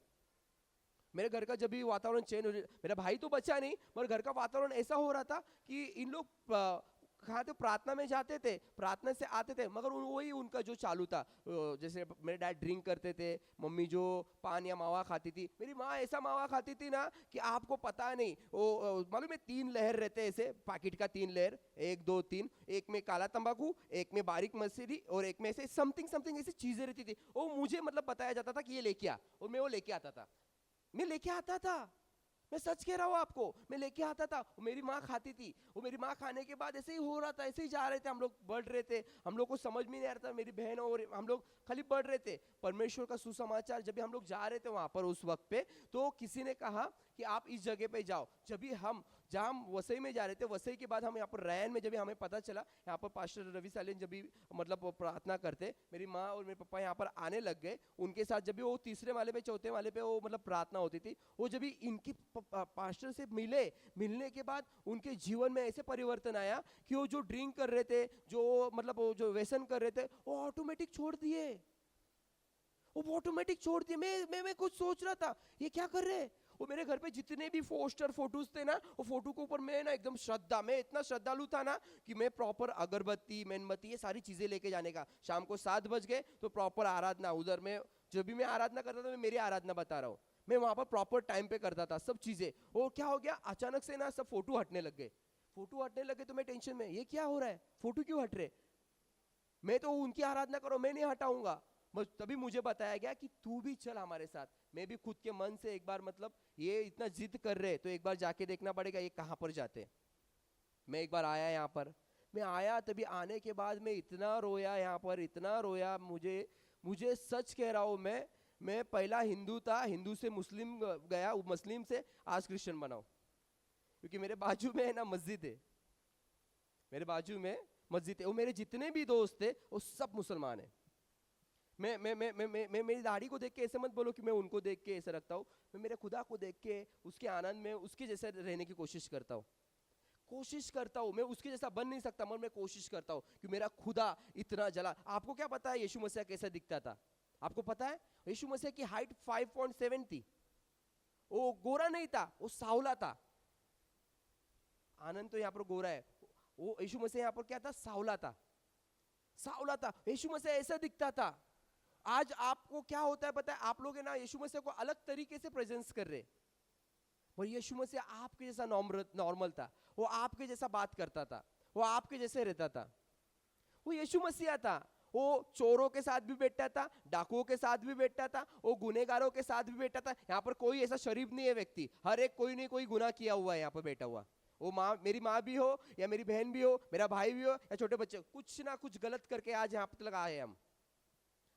मेरे घर का जब भी वातावरण चेंज हो, मेरा भाई तो बचा नहीं, मगर घर का वातावरण ऐसा हो रहा था कि इन लोग कहा तो प्रार्थना में जाते थे, प्रार्थना से आते थे, मगर वही उनका जो चालू था। जैसे मेरे डैड ड्रिंक करते थे, मम्मी जो पान या मावा खाती थी, मेरी माँ ऐसा मावा खाती थी ना कि आपको पता नहीं। वो मालूम है 3 लहर रहते ऐसे, पैकेट का 3 लहर, 1 2 3, एक में काला तंबाकू, एक में बारीक मसीरी, और एक में ऐसे समथिंग ऐसी चीजें रहती थी। वो मुझे मतलब बताया जाता था कि ये लेके आ, और मैं वो लेके आता था, मैं लेके आता था। मैं सच कह रहा हूँ आपको, मैं लेके आता था, मेरी माँ खाती थी। वो मेरी माँ खाने के बाद ऐसे ही हो रहा था, ऐसे ही जा रहे थे हम लोग, बढ़ रहे थे, हम लोग को समझ में नहीं आ रहा था, मेरी बहन और हम लोग खाली बढ़ रहे थे। परमेश्वर का सुसमाचार जब भी हम लोग जा रहे थे वहां पर उस वक्त पे, तो किसी ने कहा कि आप इस जगह पे जाओ। जब भी हम जहाँ हम वसई में जा रहे थे, वसई के बाद हम यहाँ पर रैन में, जब भी हमें पता चला यहाँ पर पास्टर रवि सालेन जब भी मतलब प्रार्थना करते, मेरी माँ और मेरे पापा यहाँ पर आने लग गए। उनके साथ जब भी वो तीसरे वाले पे चौथे वाले पे वो मतलब प्रार्थना होती थी, वो जब भी इनकी पास्टर से मिलने के बाद उनके जीवन में ऐसे परिवर्तन आया कि वो जो ड्रिंक कर रहे थे, जो मतलब वो जो व्यसन कर रहे थे, वो ऑटोमेटिक छोड़ दिए। वो ऑटोमेटिक छोड़ दिए। मैं कुछ सोच रहा था ये क्या कर रहे हैं। वो मेरे घर पे जितने भी पोस्टर फोटोज थे ना, वो फोटो के ऊपर मैं ना एकदम श्रद्धा, मैं इतना श्रद्धालु था ना कि मैं प्रॉपर अगरबत्ती, मेणबत्ती, ये सारी चीजें लेके जाने का। शाम को 7 बज गए तो प्रॉपर आराधना उधर में, जब भी मैं आराधना करता था, मैं मेरी आराधना बता रहा हूँ, मैं वहां पर प्रॉपर टाइम पे करता था सब चीजें। वो क्या हो गया, अचानक से ना सब फोटो हटने लग गए। फोटो हटने लगे तो मैं टेंशन में, ये क्या हो रहा है, फोटो क्यों हट रहे, मैं तो उनकी आराधना करो, मैं नहीं हटाऊंगा। तभी मुझे बताया गया कि तू भी चल हमारे साथ। मैं भी खुद के मन से एक बार मतलब ये इतना जिद कर रहे तो एक बार जाके देखना पड़ेगा ये कहाँ पर जाते। मैं एक बार आया यहाँ पर, मैं आया, तभी आने के बाद मैं इतना रोया यहाँ पर, इतना रोया। मुझे मुझे सच कह रहा हूँ, मैं पहला हिंदू था, हिंदू से मुस्लिम गया, मुस्लिम से आज क्रिश्चियन बनाऊं। क्योंकि मेरे बाजू में है ना मस्जिद है, मेरे बाजू में मस्जिद है, वो मेरे जितने भी दोस्त थे वो सब मुसलमान है। मैं मेरी दाढ़ी को देख के ऐसे मत बोलो कि मैं उनको देख के ऐसे रखता हूँ। मैं मेरे खुदा को देख के उसके आनंद में उसके जैसे रहने की कोशिश करता हूँ, मैं उसके जैसा बन नहीं सकता, मगर मैं कोशिश करता हूँ कि मेरा खुदा इतना जला। आपको क्या पता है यीशु मसीह कैसा दिखता था? आपको पता है यीशु मसीह की हाइट 5.7 थी। वो गोरा नहीं था, वो सावला था। आनंद तो यहाँ पर गोरा है, वो यीशु मसीह यहाँ पर क्या था, सावला था। यीशु मसीह ऐसा दिखता था। आज आपको क्या होता है पता है, आप लोग है ना यीशु मसीह को अलग तरीके से प्रेजेंस कर रहे, और यीशु मसीह आपके जैसा नॉर्मल था, वो आपके जैसा बात करता था, वो आपके जैसे रहता था, वो यीशु मसीह था। वो चोरों के साथ भी बैठता था, डाकुओं के साथ भी बैठता था, वो गुनहगारों के साथ भी बैठता था। यहाँ पर कोई ऐसा शरीफ नहीं है व्यक्ति, हर एक कोई नहीं कोई गुनाह किया हुआ है यहाँ पर बैठा हुआ। वो माँ, मेरी माँ भी हो या मेरी बहन भी हो, मेरा भाई भी हो या छोटे बच्चे, कुछ ना कुछ गलत करके आज यहाँ तक आए हम।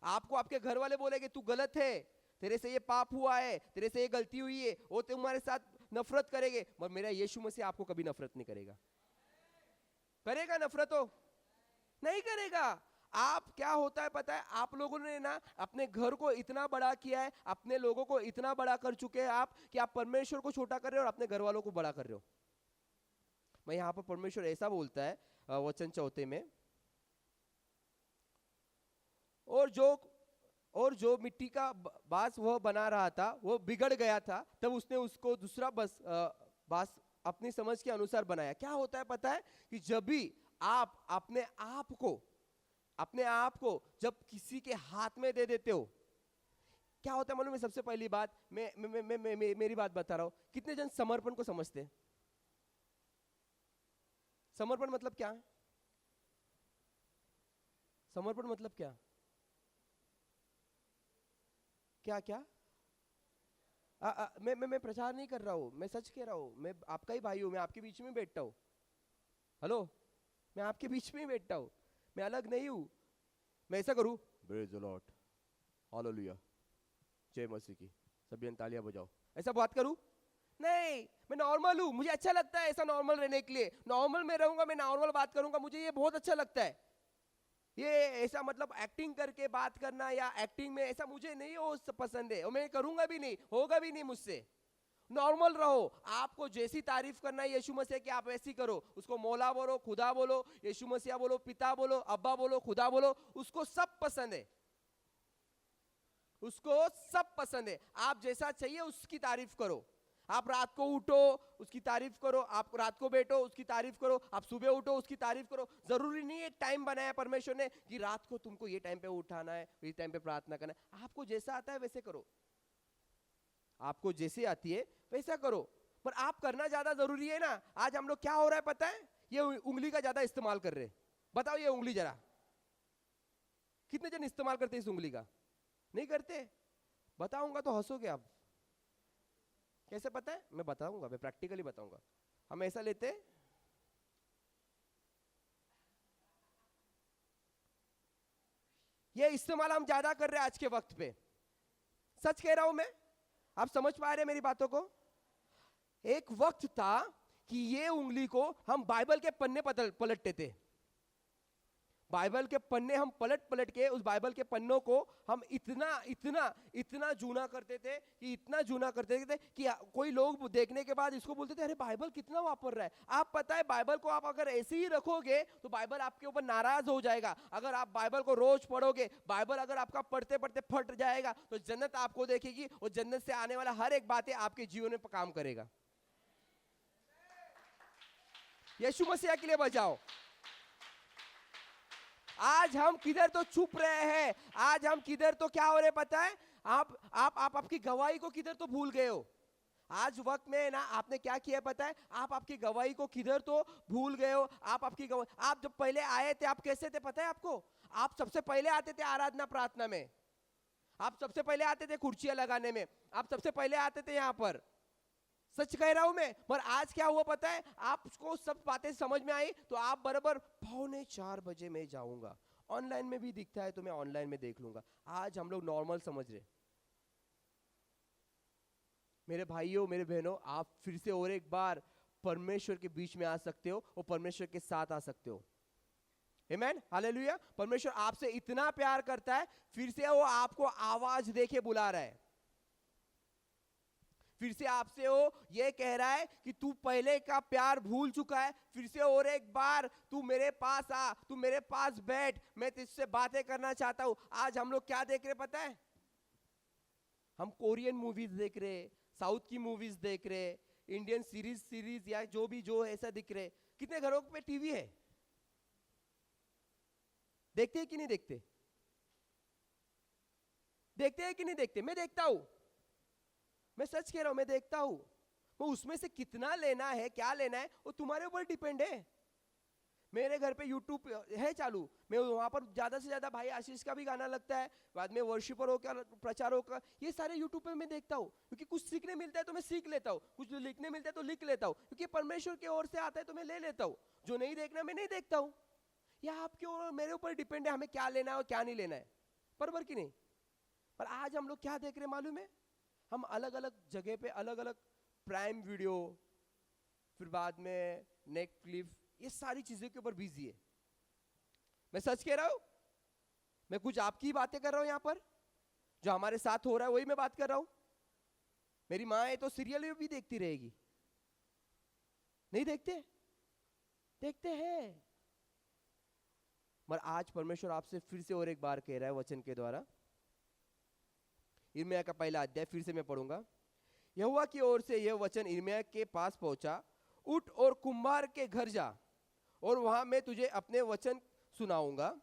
आपको आपके घर वाले बोलेंगे तू गलत है, तेरे से ये पाप हुआ है, तेरे से ये गलती हुई है, वो तुम्हारे साथ नफरत करेंगे, मगर मेरा यीशु मसीह आपको कभी नफरत नहीं करेगा। करेगा नफरत? हो नहीं करेगा। आप क्या होता है पता है, आप लोगों ने ना अपने घर को इतना बड़ा किया है, अपने लोगों को इतना बड़ा कर चुके हैं आप, कि आप परमेश्वर को छोटा कर रहे हो और अपने घर वालों को बड़ा कर रहे हो। मैं यहां पर परमेश्वर ऐसा बोलता है वचन 4 में, और जो मिट्टी का बांस वह बना रहा था वो बिगड़ गया था, तब उसने उसको दूसरा बांस अपनी समझ के अनुसार बनाया। क्या होता है पता है, कि जब भी आप अपने आप को जब किसी के हाथ में दे देते हो, क्या होता है मालूम है? सबसे पहली बात मेरी बात बता रहा हूं, कितने जन समर्पण को समझते हैं? समर्पण मतलब क्या है? समर्पण मतलब क्या क्या क्या? मैं प्रचार नहीं कर रहा हूं, मैं सच कह रहा हूं, मैं आपका ही भाई हूं, मैं आपके बीच में बैठता हूं। हेलो, मैं आपके बीच में ही बैठता हूं, मैं अलग नहीं हूं। मैं ऐसा करूं, प्रेज द लॉर्ड, हालेलुया, जय मसीह की, सभी तालियां बजाओ, ऐसा बात करूं? नहीं, मैं नॉर्मल हूं, मुझे अच्छा लगता है ऐसा नॉर्मल रहने के लिए। नॉर्मल में रहूंगा, मैं नॉर्मल बात करूंगा, मुझे ये बहुत अच्छा लगता है। ये ऐसा मतलब एक्टिंग करके बात करना या एक्टिंग में ऐसा मुझे नहीं हो पसंद है, और मैं करूंगा भी नहीं, होगा भी नहीं मुझसे। नॉर्मल रहो। आपको जैसी तारीफ करना है यीशु मसीह की, आप वैसी करो। उसको मौला बोलो, खुदा बोलो, यीशु मसीह बोलो, पिता बोलो, अब्बा बोलो, खुदा बोलो, उसको सब पसंद है, उसको सब पसंद है। आप जैसा चाहिए उसकी तारीफ करो। आप रात को उठो उसकी तारीफ करो, आप रात को बैठो उसकी तारीफ करो, आप सुबह उठो उसकी तारीफ करो। जरूरी नहीं एक टाइम बनाया परमेश्वर ने कि रात को तुमको ये टाइम पे उठाना है, ये टाइम पे प्रार्थना करना है। आपको जैसा आता है वैसे करो, आपको जैसे आती है वैसा करो, पर आप करना ज्यादा जरूरी है ना। आज हम लोग क्या हो रहा है पता है, ये उंगली का ज्यादा इस्तेमाल कर रहे हैं। बताओ ये उंगली जरा, कितने जन इस्तेमाल करते हैं इस उंगली का? नहीं करते। बताऊंगा तो हंसोगे आप। कैसे पता है? मैं बताऊंगा, मैं प्रैक्टिकली बताऊंगा। हम ऐसा लेते, ये इस्तेमाल हम ज्यादा कर रहे हैं आज के वक्त पे। सच कह रहा हूं मैं, आप समझ पा रहे हैं मेरी बातों को? एक वक्त था कि ये उंगली को हम बाइबल के पन्ने पलटते थे। बाइबल के पन्ने हम पलट के उस बाइबल के पन्नों को हम इतना इतना इतना जूना करते थे, कि इतना जूना करते थे कि कोई लोग देखने के बाद इसको बोलते थे अरे बाइबल कितना वापर रहा है। आप पता है बाइबल को आप अगर ऐसे ही रखोगे तो बाइबल आपके ऊपर नाराज हो जाएगा। अगर आप बाइबल को रोज पढ़ोगे, बाइबल अगर आपका पढ़ते पढ़ते फट जाएगा तो जन्नत आपको देखेगी, और जन्नत से आने वाला हर एक बातें आपके जीवन में काम करेगा। यीशु मसीह के लिए बजाओ। आज हम किधर तो छुप रहे हैं, आज हम किधर तो क्या हो रहे पता है, आप आपकी गवाही को किधर तो भूल गए हो। आज वक्त में ना आपने क्या किया पता है, आप आपकी गवाही को किधर तो भूल गए हो। आप आपकी गवाही, आप जब पहले आए थे आप कैसे थे पता है आपको? आप सबसे पहले आते थे आराधना प्रार्थना में, आप सबसे पहले आते थे कुर्सियां लगाने में, आप सबसे पहले आते थे यहाँ पर। सच कह रहा हूं मैं। पर आज क्या हुआ पता है, आपको सब बातें समझ में आई तो आप बराबर 3:45 मैं जाऊंगा, ऑनलाइन में भी दिखता है तो मैं ऑनलाइन में देख लूंगा। आज हम लोग नॉर्मल समझ रहे। मेरे भाइयों मेरे बहनों, आप फिर से और एक बार परमेश्वर के बीच में आ सकते हो और परमेश्वर के साथ आ सकते हो। आमेन, हालेलुया। परमेश्वर आपसे इतना प्यार करता है, फिर से वो आपको आवाज देके बुला रहा है। फिर से आपसे वो ये कह रहा है कि तू पहले का प्यार भूल चुका है, फिर से और एक बार तू मेरे पास आ, तू मेरे पास बैठ, मैं तुझसे बातें करना चाहता हूं। आज हम लोग क्या देख रहे पता है? हम कोरियन मूवीज देख रहे, साउथ की मूवीज देख रहे, इंडियन सीरीज या जो ऐसा दिख रहे। कितने घरों पे टीवी है? देखते हैं कि नहीं देखते? देखते हैं कि नहीं देखते? मैं देखता हूं, मैं सच कह रहा हूं, मैं देखता हूं। वो उसमें से कितना लेना है, क्या लेना है, वो तुम्हारे ऊपर डिपेंड है। मेरे घर पे यूट्यूब है चालू, मैं वहां पर ज्यादा से ज्यादा भाई आशीष का भी गाना लगता है, बाद में वर्शिपर हो क्या, प्रचार हो क्या, ये सारे यूट्यूब पे मैं देखता हूँ, क्योंकि कुछ सीखने मिलता है तो मैं सीख लेता हूँ, कुछ लिखने मिलता है तो लिख लेता हूँ, क्योंकि परमेश्वर की ओर से आता है तो मैं ले लेता हूँ। जो नहीं देखना मैं नहीं देखता हूँ। यह आपके और मेरे ऊपर डिपेंड है, हमें क्या लेना है और क्या नहीं लेना है, बराबर कि नहीं? पर आज हम लोग क्या देख रहे हैं मालूम है? हम अलग अलग जगह पे अलग अलग प्राइम वीडियो, फिर बाद में नेटफ्लिक्स, ये सारी चीजों के ऊपर बिजी है। मैं सच कह रहा हूं, मैं कुछ आपकी बातें कर रहा हूं यहां पर, जो हमारे साथ हो रहा है वही मैं बात कर रहा हूं। मेरी माँ है तो सीरियल भी देखती रहेगी, नहीं देखते? देखते हैं। मगर आज परमेश्वर आपसे फिर से और एक बार कह रहा है वचन के द्वारा। यिर्मयाह का पहला अध्याय फिर से मैं पढ़ूंगा। यहोवा की ओर से यह वचन यिर्मयाह के पास पहुंचा, उठ और कुम्हार के घर जा और वहां मैं तुझे अपने वचन सुनाऊंगा।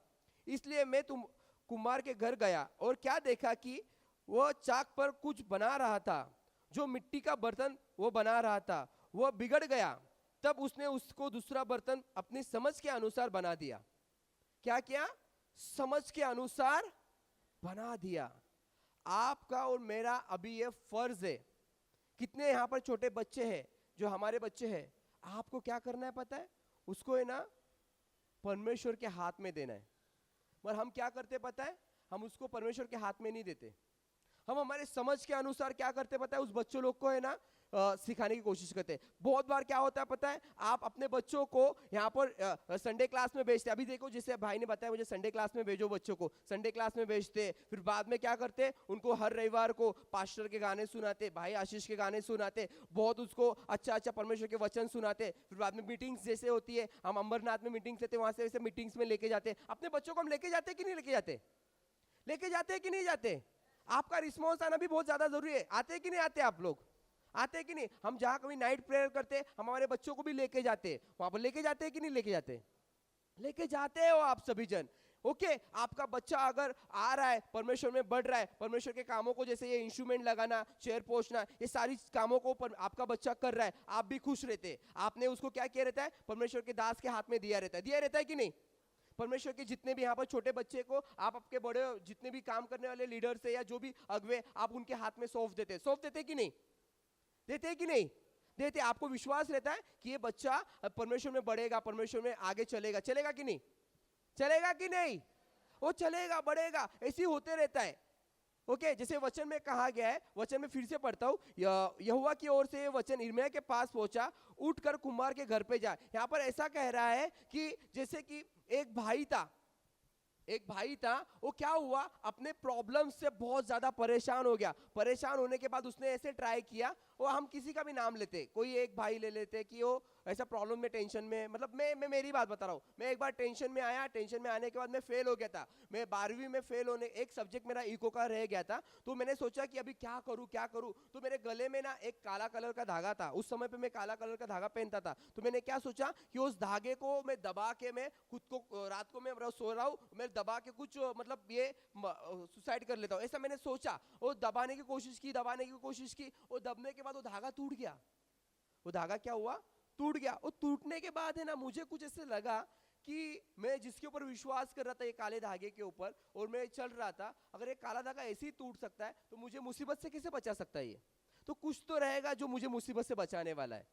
इसलिए मैं तुम कुम्हार के घर गया और क्या देखा कि वह चाक पर कुछ बना रहा था, जो मिट्टी का बर्तन वो बना रहा था वह बिगड़ गया। तब उसने उसको दूसरा बर्तन अपनी समझ के अनुसार बना दिया। क्या किया? समझ के अनुसार बना दिया। आपका और मेरा अभी ये फर्ज है। कितने यहाँ पर छोटे बच्चे हैं, जो हमारे बच्चे हैं, आपको क्या करना है पता है? उसको है ना परमेश्वर के हाथ में देना है। पर हम क्या करते पता है? हम उसको परमेश्वर के हाथ में नहीं देते। हम हमारे समझ के अनुसार क्या करते पता है? उस बच्चों लोग को है ना सिखाने की कोशिश करते हैं। बहुत बार क्या होता है पता है? आप अपने बच्चों को यहाँ पर संडे क्लास में भेजते। अभी देखो, जैसे भाई ने बताया मुझे संडे क्लास में भेजो बच्चों को, संडे क्लास में भेजते। फिर बाद में क्या करते? उनको हर रविवार को पास्टर के गाने सुनाते, भाई आशीष के गाने सुनाते, बहुत उसको अच्छा अच्छा परमेश्वर के वचन सुनाते। फिर बाद में मीटिंग्स जैसे होती है, हम अंबरनाथ में मीटिंग्स लेते, वहां से वैसे मीटिंग्स में लेके जाते। अपने बच्चों को हम लेके जाते कि नहीं लेके जाते? लेके जाते कि नहीं जाते? आपका रिस्पॉन्स आना भी बहुत ज्यादा जरूरी है। आते कि नहीं आते? आप लोग आते कि नहीं? हम जहां कभी नाइट प्रेयर करते, हम हमारे बच्चों को भी लेके जाते, वहां पर लेके जाते कि नहीं लेके जाते? लेके जाते हो आप सभी जन। ओके, आपका बच्चा अगर आ रहा है, परमेश्वर में बढ़ रहा है, परमेश्वर के कामों को, जैसे ये इंस्ट्रूमेंट लगाना, चेयर पोछना, ये सारी कामों को आपका बच्चा कर रहा है, आप भी खुश रहते। आपने उसको क्या किया रहता है? परमेश्वर के दास के हाथ में दिया रहता है कि नहीं? परमेश्वर के जितने भी यहाँ पर छोटे बच्चे को आप आपके बड़े जितने भी काम करने वाले लीडर से या जो भी अगुवे, आप उनके हाथ में सौंप देते कि नहीं? देते कि नहीं देते? आपको विश्वास रहता है कि ये बच्चा परमेश्वर में बढ़ेगा, परमेश्वर में आगे चलेगा। चलेगा कि नहीं? चलेगा कि नहीं? वो चलेगा, बढ़ेगा, ऐसे ही होते रहता है। ओके, जैसे वचन में कहा गया है, वचन में फिर से पढ़ता हूं, यहोवा की ओर से वचन यिर्मयाह के पास पहुंचा, उठकर कुम्हार के घर पे जा। यहां पर ऐसा कह रहा है कि जैसे कि एक भाई था, वो क्या हुआ? अपने प्रॉब्लम से बहुत ज्यादा परेशान हो गया। परेशान होने के बाद उसने ऐसे ट्राई किया, वो हम किसी का भी नाम लेते, कोई एक भाई ले लेते कि वो ऐसा प्रॉब्लम में, टेंशन में, मतलब मैं मेरी बात बता रहा हूँ। मैं एक बार टेंशन में आया, टेंशन में आने के बाद मैं फेल हो गया था। मैं 12वीं में फेल होने, एक सब्जेक्ट मेरा इको का रह गया था। तो मैंने सोचा कि अभी क्या करूँ। तो मेरे गले में ना एक काला कलर का धागा था। उस समय पे मैं काला कलर का धागा पहनता था। तो मैंने क्या सोचा कि उस धागे को मैं दबा के, मैं खुद को रात को मैं सो रहा हूँ, मैं दबा के कुछ मतलब ये सुसाइड कर लेता हूँ, ऐसा मैंने सोचा। वो दबाने की कोशिश की, वो दबने के बाद वो धागा टूट गया। वो धागा क्या हुआ? टूट गया। वो टूटने के बाद है ना, मुझे कुछ ऐसे लगा कि मैं जिसके ऊपर विश्वास कर रहा था, ये काले धागे के ऊपर, और मैं चल रहा था, अगर ये काला धागा ऐसे ही टूट सकता है तो मुझे मुसीबत से कैसे बचा सकता है? ये तो कुछ तो रहेगा जो मुझे मुसीबत से बचाने वाला है।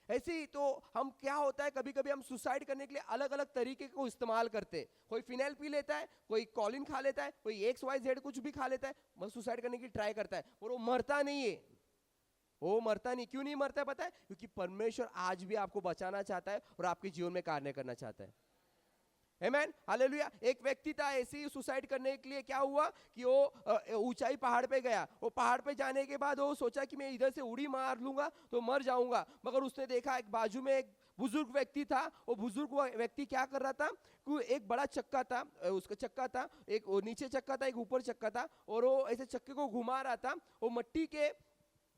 ऐसे ही तो हम, क्या होता है, कभी कभी हम सुसाइड करने के लिए अलग अलग तरीके को इस्तेमाल करते हैं। कोई फिनाइल पी लेता है, कोई कॉलिन खा लेता है, कोई XYZ कुछ भी खा लेता है, बस सुसाइड करने की ट्राई करता है, और वो मरता नहीं है। वो मरता नहीं। क्यों नहीं मरता है पता है? क्योंकि परमेश्वर आज भी आपको बचाना चाहता है और आपके जीवन में कार्य करना चाहता है। आमेन, हालेलुया। एक व्यक्ति था ऐसे ही सुसाइड करने के लिए, क्या हुआ कि वो ऊंचाई पहाड़ पे गया। वो पहाड़ पे जाने के बाद वो सोचा कि मैं इधर से उड़ी मार लूंगा तो मर जाऊंगा। मगर उसने देखा एक बाजू में एक बुजुर्ग व्यक्ति था। वो बुजुर्ग व्यक्ति क्या कर रहा था कि एक बड़ा चक्का था, उसका चक्का था, एक नीचे चक्का था, एक ऊपर चक्का था, और वो ऐसे चक्के को घुमा रहा था। वो मट्टी के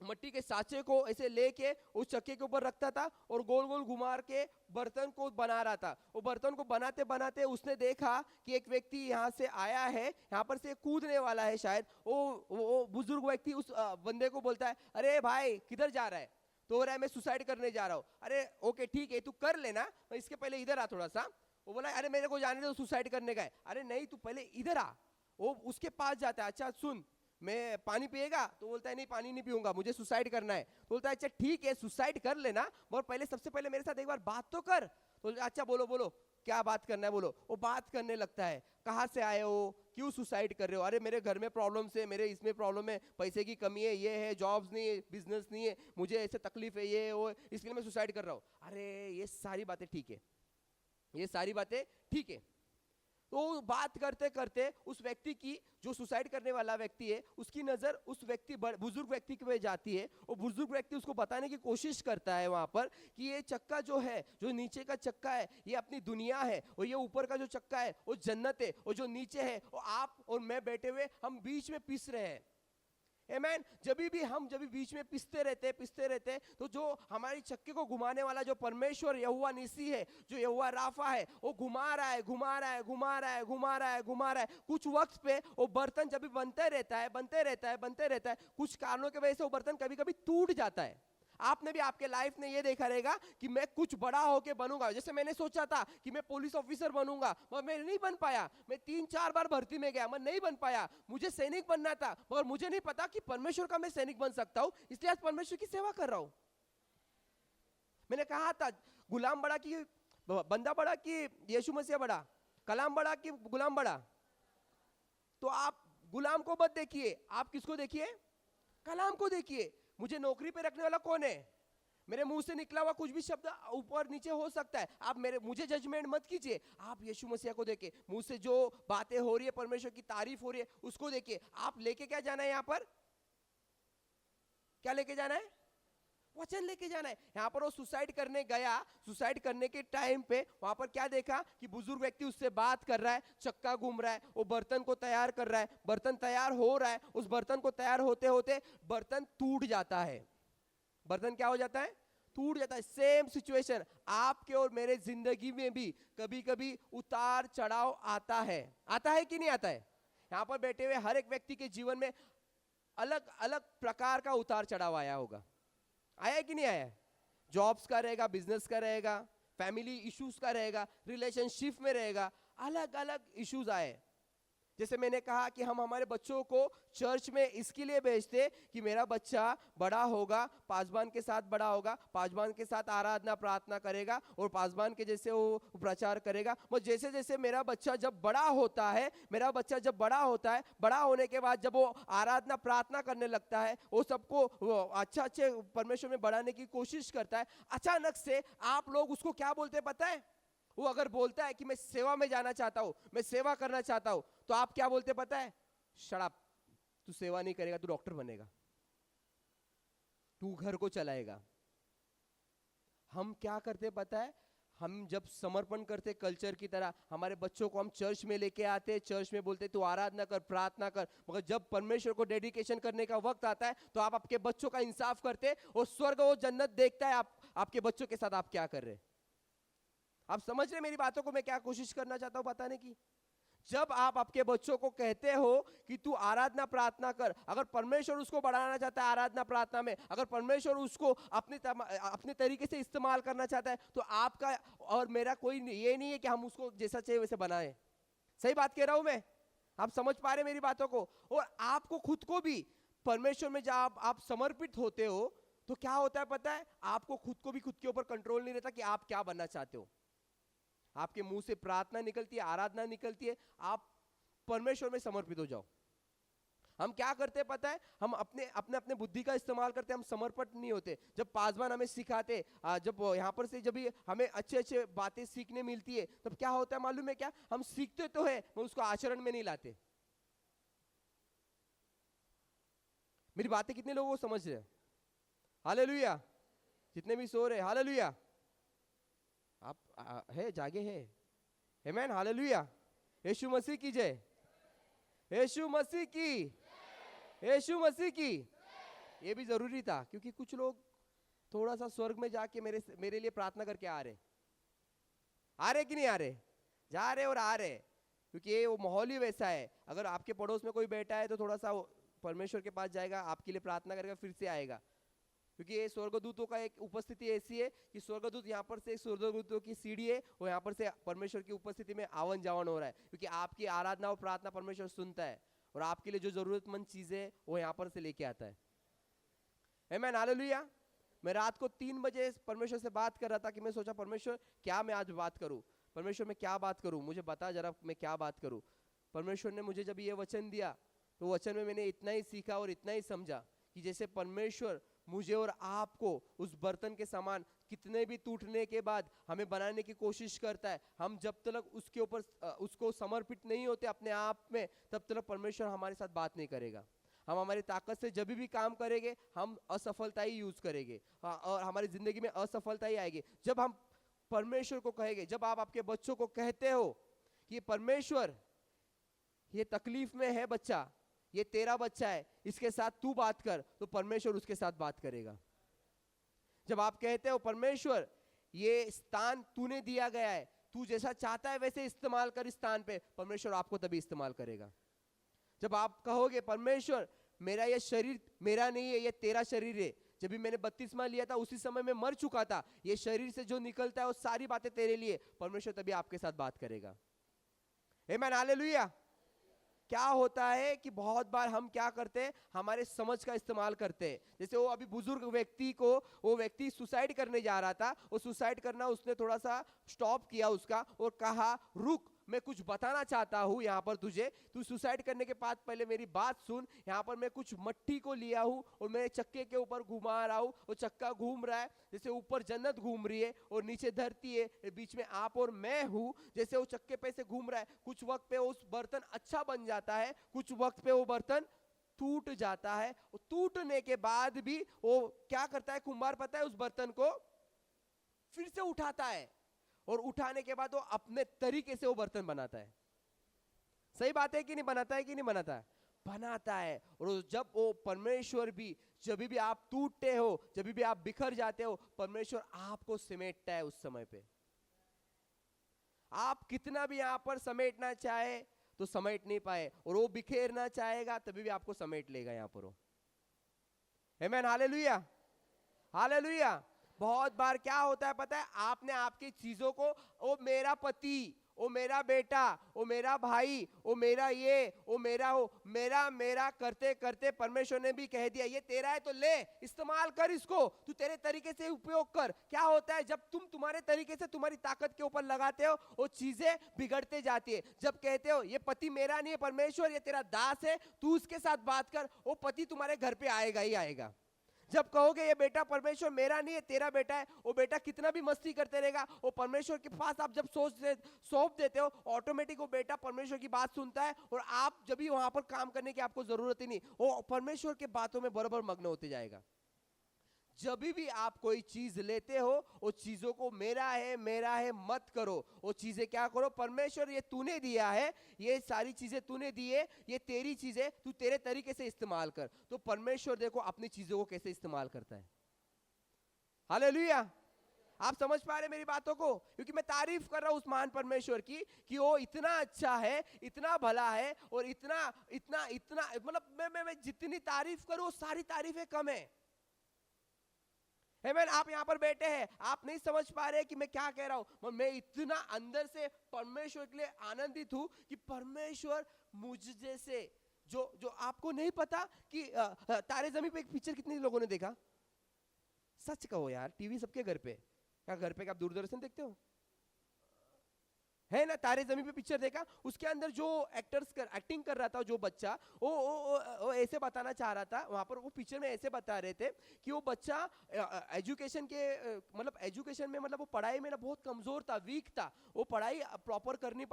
मट्टी के सांचे को ऐसे लेके उस चक्के के ऊपर रखता था और गोल गोल घुमा के बर्तन को बना रहा था। वो बर्तन को बनाते बनाते उसने देखा कि एक व्यक्ति यहाँ से आया है, यहाँ पर से कूदने वाला है शायद। वो बुजुर्ग व्यक्ति उस बंदे को बोलता है, अरे भाई किधर जा रहा है? तो हो रहा है मैं सुसाइड करने जा रहा हूँ। अरे ओके ठीक है, तू कर लेना, इसके पहले इधर आ थोड़ा सा। वो बोला अरे मेरे को जाने दो, सुसाइड करने का है। अरे नहीं, तू पहले इधर आ। वो उसके पास जाता है, अच्छा सुन, मैं पानी पिएगा? तो बोलता है नहीं पानी नहीं पीऊंगा, मुझे सुसाइड करना है। तो बोलता है अच्छा ठीक है सुसाइड कर लेना, मगर पहले सबसे पहले मेरे साथ एक बार बात तो कर। तो अच्छा बोलो बोलो क्या बात करना है बोलो। वो बात करने लगता है, कहाँ से आए हो, क्यों सुसाइड कर रहे हो? अरे मेरे घर में प्रॉब्लम है, मेरे इसमें प्रॉब्लम है, पैसे की कमी है, ये है, जॉब्स नहीं है, बिजनेस नहीं है, मुझे ऐसे तकलीफ है, ये वो, इसके लिए मैं सुसाइड कर रहा हूँ। अरे ये सारी बातें ठीक है, ये सारी बातें ठीक है। तो बात करते करते उस व्यक्ति की, जो सुसाइड करने वाला व्यक्ति है, उसकी नजर उस व्यक्ति बुजुर्ग व्यक्ति पे जाती है। वो बुजुर्ग व्यक्ति उसको बताने की कोशिश करता है वहां पर कि ये चक्का जो है, जो नीचे का चक्का है, ये अपनी दुनिया है, और ये ऊपर का जो चक्का है वो जन्नत है, और जो नीचे है वो आप और मैं बैठे हुए हम बीच में पिस रहे हैं। आमेन। जब भी हम बीच में पिसते रहते, तो जो हमारी चक्के को घुमाने वाला जो परमेश्वर यहोवा निसी है, जो यहोवा राफा है, वो घुमा रहा है। कुछ वक्त पे वो बर्तन जब भी बनते रहता है, कुछ कारणों की वजह से वो बर्तन कभी कभी टूट जाता है। आपने भी आपके लाइफ में ये देखा रहेगा कि मैं कुछ बड़ा होके बनूंगा। जैसे मैंने सोचा था कि मैं पुलिस ऑफिसर बनूंगा, मगर मैं नहीं बन पाया। मैं 3-4 बार भर्ती में गया, मैं नहीं बन पाया। मुझे सैनिक बनना था, मगर मुझे नहीं पता कि परमेश्वर का मैं सैनिक बन सकता हूं, इसलिए आज परमेश्वर की सेवा कर रहा हूं। मैंने कहा था गुलाम बड़ा कि बंदा बड़ा कि यीशु मसीह बड़ा, कलाम बड़ा कि गुलाम बड़ा? तो आप गुलाम को मत देखिए, आप किसको देखिए? कलाम को देखिए। मुझे नौकरी पे रखने वाला कौन है? मेरे मुंह से निकला हुआ कुछ भी शब्द ऊपर नीचे हो सकता है। आप मुझे जजमेंट मत कीजिए। आप यीशु मसीह को देखिए, मुंह से जो बातें हो रही है, परमेश्वर की तारीफ हो रही है, उसको देखिए। आप लेके क्या जाना है यहाँ पर? क्या लेके जाना है? वचन लेके जाना है। यहाँ पर वो सुसाइड करने गया, सुसाइड करने के टाइम पे वहां पर क्या देखा कि बुजुर्ग व्यक्ति उससे बात कर रहा है, चक्का घूम रहा है, वो बर्तन को तैयार कर रहा है, बर्तन तैयार हो रहा है। उस बर्तन को तैयार होते होते बर्तन टूट जाता है। बर्तन क्या हो जाता है? टूट जाता है। सेम सिचुएशन आपके और मेरे जिंदगी में भी कभी कभी उतार चढ़ाव आता है कि नहीं आता है? यहाँ पर बैठे हुए हर एक व्यक्ति के जीवन में अलग अलग प्रकार का उतार चढ़ाव आया होगा। आया कि नहीं आया? जॉब्स का रहेगा, बिजनेस का रहेगा, फैमिली इश्यूज का रहेगा, रिलेशनशिप में रहेगा, अलग अलग इश्यूज आए। जैसे मैंने कहा कि हम हमारे बच्चों को चर्च में इसके लिए भेजते कि मेरा बच्चा बड़ा होगा, पासबान के साथ बड़ा होगा, पासबान के साथ आराधना प्रार्थना करेगा और पासबान के जैसे वो प्रचार करेगा। वो जैसे जैसे मेरा बच्चा जब बड़ा होता है, बड़ा होने के बाद जब वो आराधना प्रार्थना करने लगता है, वो सबको अच्छे परमेश्वर में बढ़ाने की कोशिश करता है, अचानक से आप लोग उसको क्या बोलते हैं पता है? वो अगर बोलता है कि मैं सेवा में जाना चाहता हूं, मैं सेवा करना चाहता हूं, तो आप क्या बोलते पता है? शट अप, तू सेवा नहीं करेगा, तू डॉक्टर बनेगा, तू घर को चलाएगा। हम क्या करते पता है? हम जब समर्पण करते कल्चर की तरह, हमारे बच्चों को हम चर्च में लेके आते, चर्च में बोलते तू आराधना कर, प्रार्थना कर, मगर जब परमेश्वर को डेडिकेशन करने का वक्त आता है तो आप आपके बच्चों का इंसाफ करते और स्वर्ग वो जन्नत देखता है आपके बच्चों के साथ आप क्या कर रहे। आप समझ रहे मेरी बातों को? मैं क्या कोशिश करना चाहता हूं बताने की? जब आप आपके बच्चों को कहते हो कि तू आराधना प्रार्थना कर, अगर परमेश्वर उसको बढ़ाना चाहता है आराधना प्रार्थना में, अगर परमेश्वर उसको अपने तरीके से इस्तेमाल करना चाहता है, तो आपका और मेरा कोई ये नहीं है कि हम उसको जैसा चाहिए वैसे बनाए। सही बात कह रहा हूं मैं? आप समझ पा रहे मेरी बातों को? और आपको खुद को भी परमेश्वर में जब आप समर्पित होते हो तो क्या होता है पता है? आपको खुद को भी खुद के ऊपर कंट्रोल नहीं रहता कि आप क्या बनना चाहते हो। आपके मुंह से प्रार्थना निकलती है, आराधना निकलती है, आप परमेश्वर में समर्पित हो जाओ। हम क्या करते हैं पता है? हम अपने अपने अपने बुद्धि का इस्तेमाल करते हैं, हम समर्पित नहीं होते। जब पासवान हमें सिखाते, जब यहाँ पर से जब हमें अच्छे अच्छे बातें सीखने मिलती है, तब क्या होता है मालूम है क्या? हम सीखते तो है मगर उसको आचरण में नहीं लाते। मेरी बातें कितने लोगों को समझ रहे हैं? हालेलुया। जितने भी सो रहे, हालेलुया। आप है जागे है? आमेन, हालेलुया। यीशु मसीह की जय, यीशु मसीह की, यीशु मसीह की। ये भी जरूरी था, क्योंकि कुछ लोग थोड़ा सा स्वर्ग में जाके मेरे लिए प्रार्थना करके आ रहे कि नहीं आ रहे, जा रहे और आ रहे, क्योंकि ये वो माहौल ही वैसा है। अगर आपके पड़ोस में कोई बैठा है तो थोड़ा सा परमेश्वर के पास जाएगा, आपके लिए प्रार्थना करेगा, फिर से आएगा। क्योंकि ये स्वर्गदूतों का एक उपस्थिति ऐसी है कि स्वर्गदूत यहाँ पर से, स्वर्गदूतों की सीढ़ी है, वो यहाँ पर से परमेश्वर की उपस्थिति में आवन जावन हो रहा है, क्योंकि आपकी आराधना और प्रार्थना परमेश्वर सुनता है और आपके लिए जो जरूरतमंद चीजें वो यहाँ पर से लेके आता है। आमीन, हालेलुया। मैं रात को 3 बजे परमेश्वर से बात कर रहा था कि मैं सोचा परमेश्वर क्या मैं आज बात करूं, परमेश्वर मैं क्या बात करूं, मुझे बता जरा मैं क्या बात करूं। परमेश्वर ने मुझे जब ये वचन दिया तो वचन में मैंने इतना ही सीखा और इतना ही समझा कि जैसे परमेश्वर मुझे और आपको उस बर्तन के समान कितने भी टूटने के बाद हमें बनाने की कोशिश करता है, हम जब तक उसके ऊपर उसको समर्पित नहीं होते अपने आप में, तब तक परमेश्वर हमारे साथ बात नहीं करेगा। हम हमारी ताकत से जब भी काम करेंगे हम असफलता ही यूज करेंगे, और हमारी जिंदगी में असफलता ही आएगी। जब हम परमेश्वर को कहेंगे, जब आप आपके बच्चों को कहते हो कि परमेश्वर ये तकलीफ में है बच्चा, ये तेरा बच्चा है, इसके साथ तू बात कर, तो परमेश्वर उसके साथ बात करेगा। जब आप कहते हो परमेश्वर ये स्थान तूने दिया गया है, तू जैसा चाहता है वैसे इस्तेमाल कर इस स्थान पे, परमेश्वर आपको तभी इस्तेमाल करेगा। जब आप कहोगे परमेश्वर मेरा ये शरीर मेरा नहीं है, ये तेरा शरीर है, जब भी मैंने बपतिस्मा लिया था उसी समय में मर चुका था, ये शरीर से जो निकलता है वो सारी बातें तेरे लिए, परमेश्वर तभी आपके साथ बात करेगा। आमीन, हालेलुया। क्या होता है कि बहुत बार हम क्या करते हैं, हमारे समझ का इस्तेमाल करते हैं। जैसे वो अभी बुजुर्ग व्यक्ति को, वो व्यक्ति सुसाइड करने जा रहा था, वो सुसाइड करना उसने थोड़ा सा स्टॉप किया उसका और कहा रुक, मैं कुछ बताना चाहता हूं यहाँ पर तुझे, तू सुसाइड करने के बाद पहले मेरी बात सुन। यहाँ पर मैं कुछ मट्टी को लिया हूं और मैं चक्के के ऊपर घुमा रहा हूं, वो चक्का घूम रहा है, जैसे ऊपर जन्नत घूम रही है और नीचे धरती है, बीच में आप और मैं हूं। जैसे वो चक्के पे से घूम रहा है, कुछ वक्त पे उस बर्तन अच्छा बन जाता है, कुछ वक्त पे वो बर्तन टूट जाता है। टूटने के बाद भी वो क्या करता है, कुम्हार पता है उस बर्तन को फिर से उठाता है और उठाने के बाद वो अपने तरीके से वो बर्तन बनाता है। सही बात है कि नहीं, बनाता है कि नहीं बनाता है, बनाता है। और जब वो परमेश्वर भी, जब भी आप टूटते हो, जब भी आप बिखर जाते हो, परमेश्वर आपको समेटता है उस समय पे। आप कितना भी यहां पर समेटना चाहे तो समेट नहीं पाए, और वो बिखेरना चाहेगा तभी भी आपको समेट लेगा यहां पर वो। आमीन, हालेलुया, हालेलुया। बहुत बार क्या होता है पता है, आपने आपकी चीजों को, ओ मेरा पति, ओ मेरा बेटा, ओ मेरा भाई, ओ मेरा ये, ओ मेरा हो, मेरा मेरा करते करते परमेश्वर ने भी कह दिया ये तेरा है तो ले, इस्तेमाल कर इसको, तू तेरे तरीके से उपयोग कर। क्या होता है, जब तुम तुम्हारे तरीके से तुम्हारी ताकत के ऊपर लगाते हो, वो चीजें बिगड़ते जाती है। जब कहते हो ये पति मेरा नहीं है परमेश्वर, ये तेरा दास है, तू उसके साथ बात कर, वो पति तुम्हारे घर पे आएगा ही आएगा। जब कहोगे ये बेटा परमेश्वर मेरा नहीं है तेरा बेटा है, वो बेटा कितना भी मस्ती करते रहेगा, वो परमेश्वर के पास आप जब सौंप देते हो, ऑटोमेटिक वो बेटा परमेश्वर की बात सुनता है, और आप जब भी वहां पर काम करने की आपको जरूरत ही नहीं, वो परमेश्वर के बातों में बराबर मग्न होते जाएगा। जब भी आप कोई चीज लेते हो, वो चीजों को मेरा है मत करो, वो चीजें क्या करो, परमेश्वर ये तूने दिया है, ये सारी चीजें तूने दी है, ये तेरी चीजें, तू तेरे तरीके से इस्तेमाल कर। तो परमेश्वर देखो अपनी चीजों को कैसे इस्तेमाल करता है। हालेलुया। आप समझ पा रहे मेरी बातों को, क्योंकि मैं तारीफ कर रहा हूं उस महान परमेश्वर की कि वो इतना अच्छा है, इतना भला है, और इतना इतना इतना मतलब मैं जितनी तारीफ करूं सारी तारीफें कम है। आमीन। आप यहाँ पर बैठे हैं, आप नहीं समझ पा रहे कि मैं क्या कह रहा हूं, मैं इतना अंदर से परमेश्वर के लिए आनंदित हूं कि परमेश्वर मुझ जैसे जो आपको नहीं पता कि तारे जमीन पे एक पिक्चर कितने लोगों ने देखा, सच कहो यार, टीवी सबके घर पे, क्या घर पे आप दूरदर्शन देखते हो, है ना? तारे जमीन पे पिक्चर देखा, उसके अंदर जो एक्टिंग कर रहा था, जो बच्चा वो ऐसे बताना चाह रहा था, वहां पर वो पिक्चर में ऐसे बता रहे थे कि वो बच्चा एजुकेशन के मतलब एजुकेशन में, मतलब वो पढ़ाई में ना बहुत कमजोर था, वीक था, वो पढ़ाई प्रॉपर कर नहीं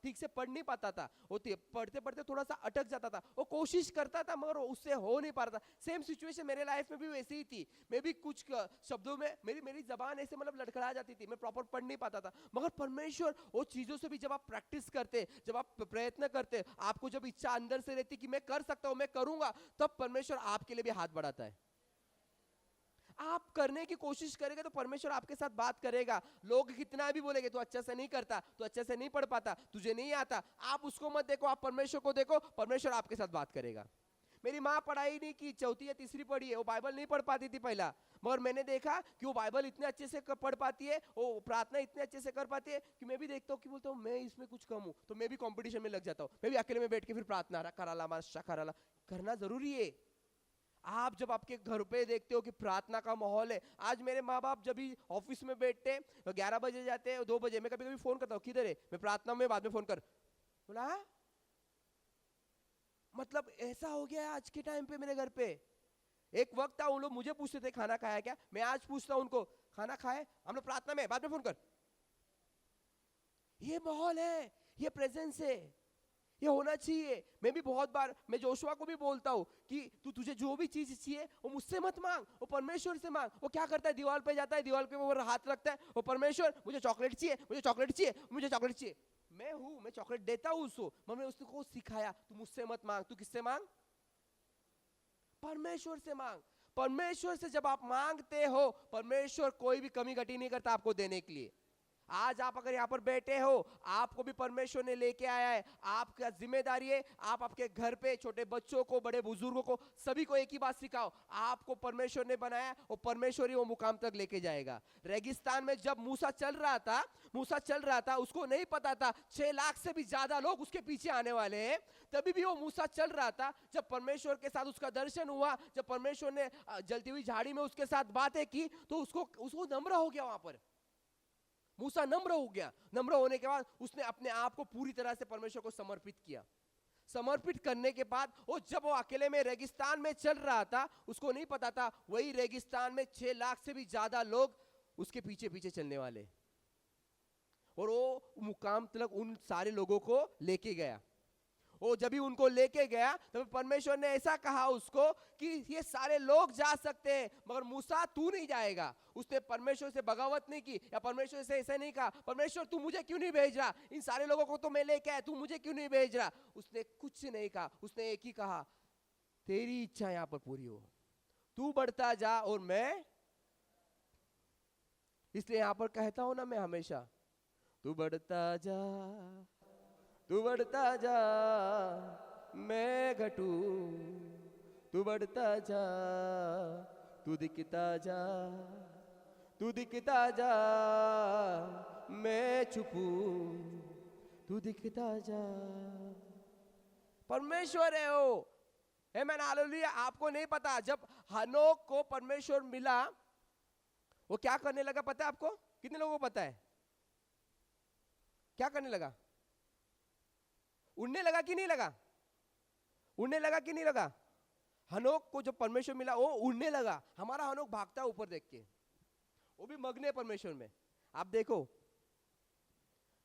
ठीक से पढ़ नहीं पाता था, वो पढ़ते पढ़ते थोड़ा सा अटक जाता था, वो कोशिश करता था मगर उससे हो नहीं पा रहा था। सेम सिचुएशन मेरे लाइफ में भी वैसी ही थी, मैं भी कुछ शब्दों में मेरी जबान ऐसे मतलब लड़खड़ा जाती थी, मैं प्रॉपर पढ़ नहीं पाता था। मगर परमेश्वर वो चीजों से भी जब आप प्रैक्टिस करते, जब आप प्रयत्न करते, आपको जब इच्छा अंदर से रहती कि मैं कर सकता हूं, मैं करूंगा, तब परमेश्वर आपके लिए भी हाथ बढ़ाता है। आप करने की कोशिश करेंगे तो परमेश्वर आपके साथ बात करेगा। लोग कितना भी बोलेंगे, तू अच्छा से नहीं करता, तू अच्छे से नहीं पढ़ पाता, तुझे नहीं आता, आप उसको मत देखो, आप परमेश्वर को देखो, परमेश्वर आपके साथ बात करेगा। मेरी माँ पढ़ाई नहीं की, चौथी या तीसरी पढ़ी है, वो बाइबल नहीं पढ़ पाती थी पहला, मगर मैंने देखा कि वो बाइबल इतने अच्छे से पढ़ पाती है, वो प्रार्थना इतने अच्छे से कर पाती है कि मैं भी देखता हूँ कि बोलता हूँ मैं इसमें कुछ कम हूँ, तो मैं भी कंपटीशन में लग जाता हूँ, मैं भी अकेले में बैठ के फिर प्रार्थना कराला माशा कराला करना जरूरी है। आप जब आपके घर पे देखते हो कि प्रार्थना का माहौल है, आज मेरे माँ बाप जब भी ऑफिस में बैठते 11 बजे जाते हैं, 2 बजे, मैं कभी कभी फोन करता हूँ, किधर है, मैं प्रार्थना में, बाद में फोन कर, बोला हाँ? मतलब ऐसा हो गया है आज के टाइम पे मेरे घर पे। एक वक्त था उन लोग मुझे पूछते थे खाना खाया क्या, मैं आज पूछता हूं उनको खाना खाए, हम लोग प्रार्थना में, बाद में फोन कर। ये माहौल है, ये प्रेजेंस है, ये होना चाहिए। मैं भी बहुत बार मैं जोशुआ को भी बोलता हूँ कि तुझे जो भी चीज चाहिए वो मुझसे मत मांग, वो परमेश्वर से मांग। वो क्या करता है, दीवार पे जाता है, दीवार पे वो हाथ रखता है, वो परमेश्वर मुझे चॉकलेट चाहिए, मुझे चॉकलेट चाहिए, मुझे चॉकलेट चाहिए। मैं हूं, मैं चॉकलेट देता हूं उसको, मैंने उसको सिखाया तू मुझसे मत मांग, तू किससे मांग, परमेश्वर से मांग। परमेश्वर से जब आप मांगते हो, परमेश्वर कोई भी कमी घटी नहीं करता आपको देने के लिए। आज आप अगर यहाँ पर बैठे हो, आपको भी परमेश्वर ने लेके आया है, आपका जिम्मेदारी है, आप आपके घर पे छोटे बच्चों को, बड़े बुजुर्गों को, सभी को एक ही बात सिखाओ, आपको परमेश्वर ने बनाया और परमेश्वर ही वो मुकाम तक लेके जाएगा। रेगिस्तान में जब मूसा चल रहा था, उसको नहीं पता था 6 लाख से भी ज्यादा लोग उसके पीछे आने वाले हैं, तभी भी वो मूसा चल रहा था। जब परमेश्वर के साथ उसका दर्शन हुआ, जब परमेश्वर ने जलती हुई झाड़ी में उसके साथ बातें की, तो उसको नम्र हो गया। वहां पर मूसा नम्र हो गया। नम्र होने के बाद उसने अपने आप को पूरी तरह से परमेश्वर को समर्पित किया। समर्पित करने के बाद जब वो अकेले में रेगिस्तान में चल रहा था, उसको नहीं पता था वही रेगिस्तान में 6 लाख से भी ज्यादा लोग उसके पीछे पीछे चलने वाले, और वो मुकाम तक उन सारे लोगों को लेके गया। वो जब भी उनको लेके गया तब परमेश्वर ने ऐसा कहा उसको कि ये सारे लोग जा सकते हैं, मगर मूसा तू नहीं जाएगा। उसने परमेश्वर से बगावत नहीं की, या परमेश्वर से ऐसा नहीं कहा, परमेश्वर तू मुझे क्यों नहीं भेज रहा, इन सारे लोगों को तो मैं लेके आया, तू मुझे क्यों नहीं भेज रहा। उसने कुछ नहीं कहा, उसने एक ही कहा, तेरी इच्छा यहाँ पर पूरी हो, तू बढ़ता जा और मैं। इसलिए यहाँ पर कहता हूं ना मैं हमेशा, तू बढ़ता जा, तू बढ़ता जा, मैं घटूं, तू बढ़ता जा, तू दिखता जा, तू दिखता जा, मैं छुपूं, तू दिखता जा। परमेश्वर है वो, आमीन हालेलुया। आपको नहीं पता जब हनोक को परमेश्वर मिला, वो क्या करने लगा पता है आपको? कितने लोगों को पता है क्या करने लगा? उड़ने लगा कि नहीं लगा? उड़ने लगा कि नहीं लगा? हनोक को जब परमेश्वर मिला वो उड़ने लगा। हमारा हनोक भागता है ऊपर देख के, वो भी मग्न है परमेश्वर में। आप देखो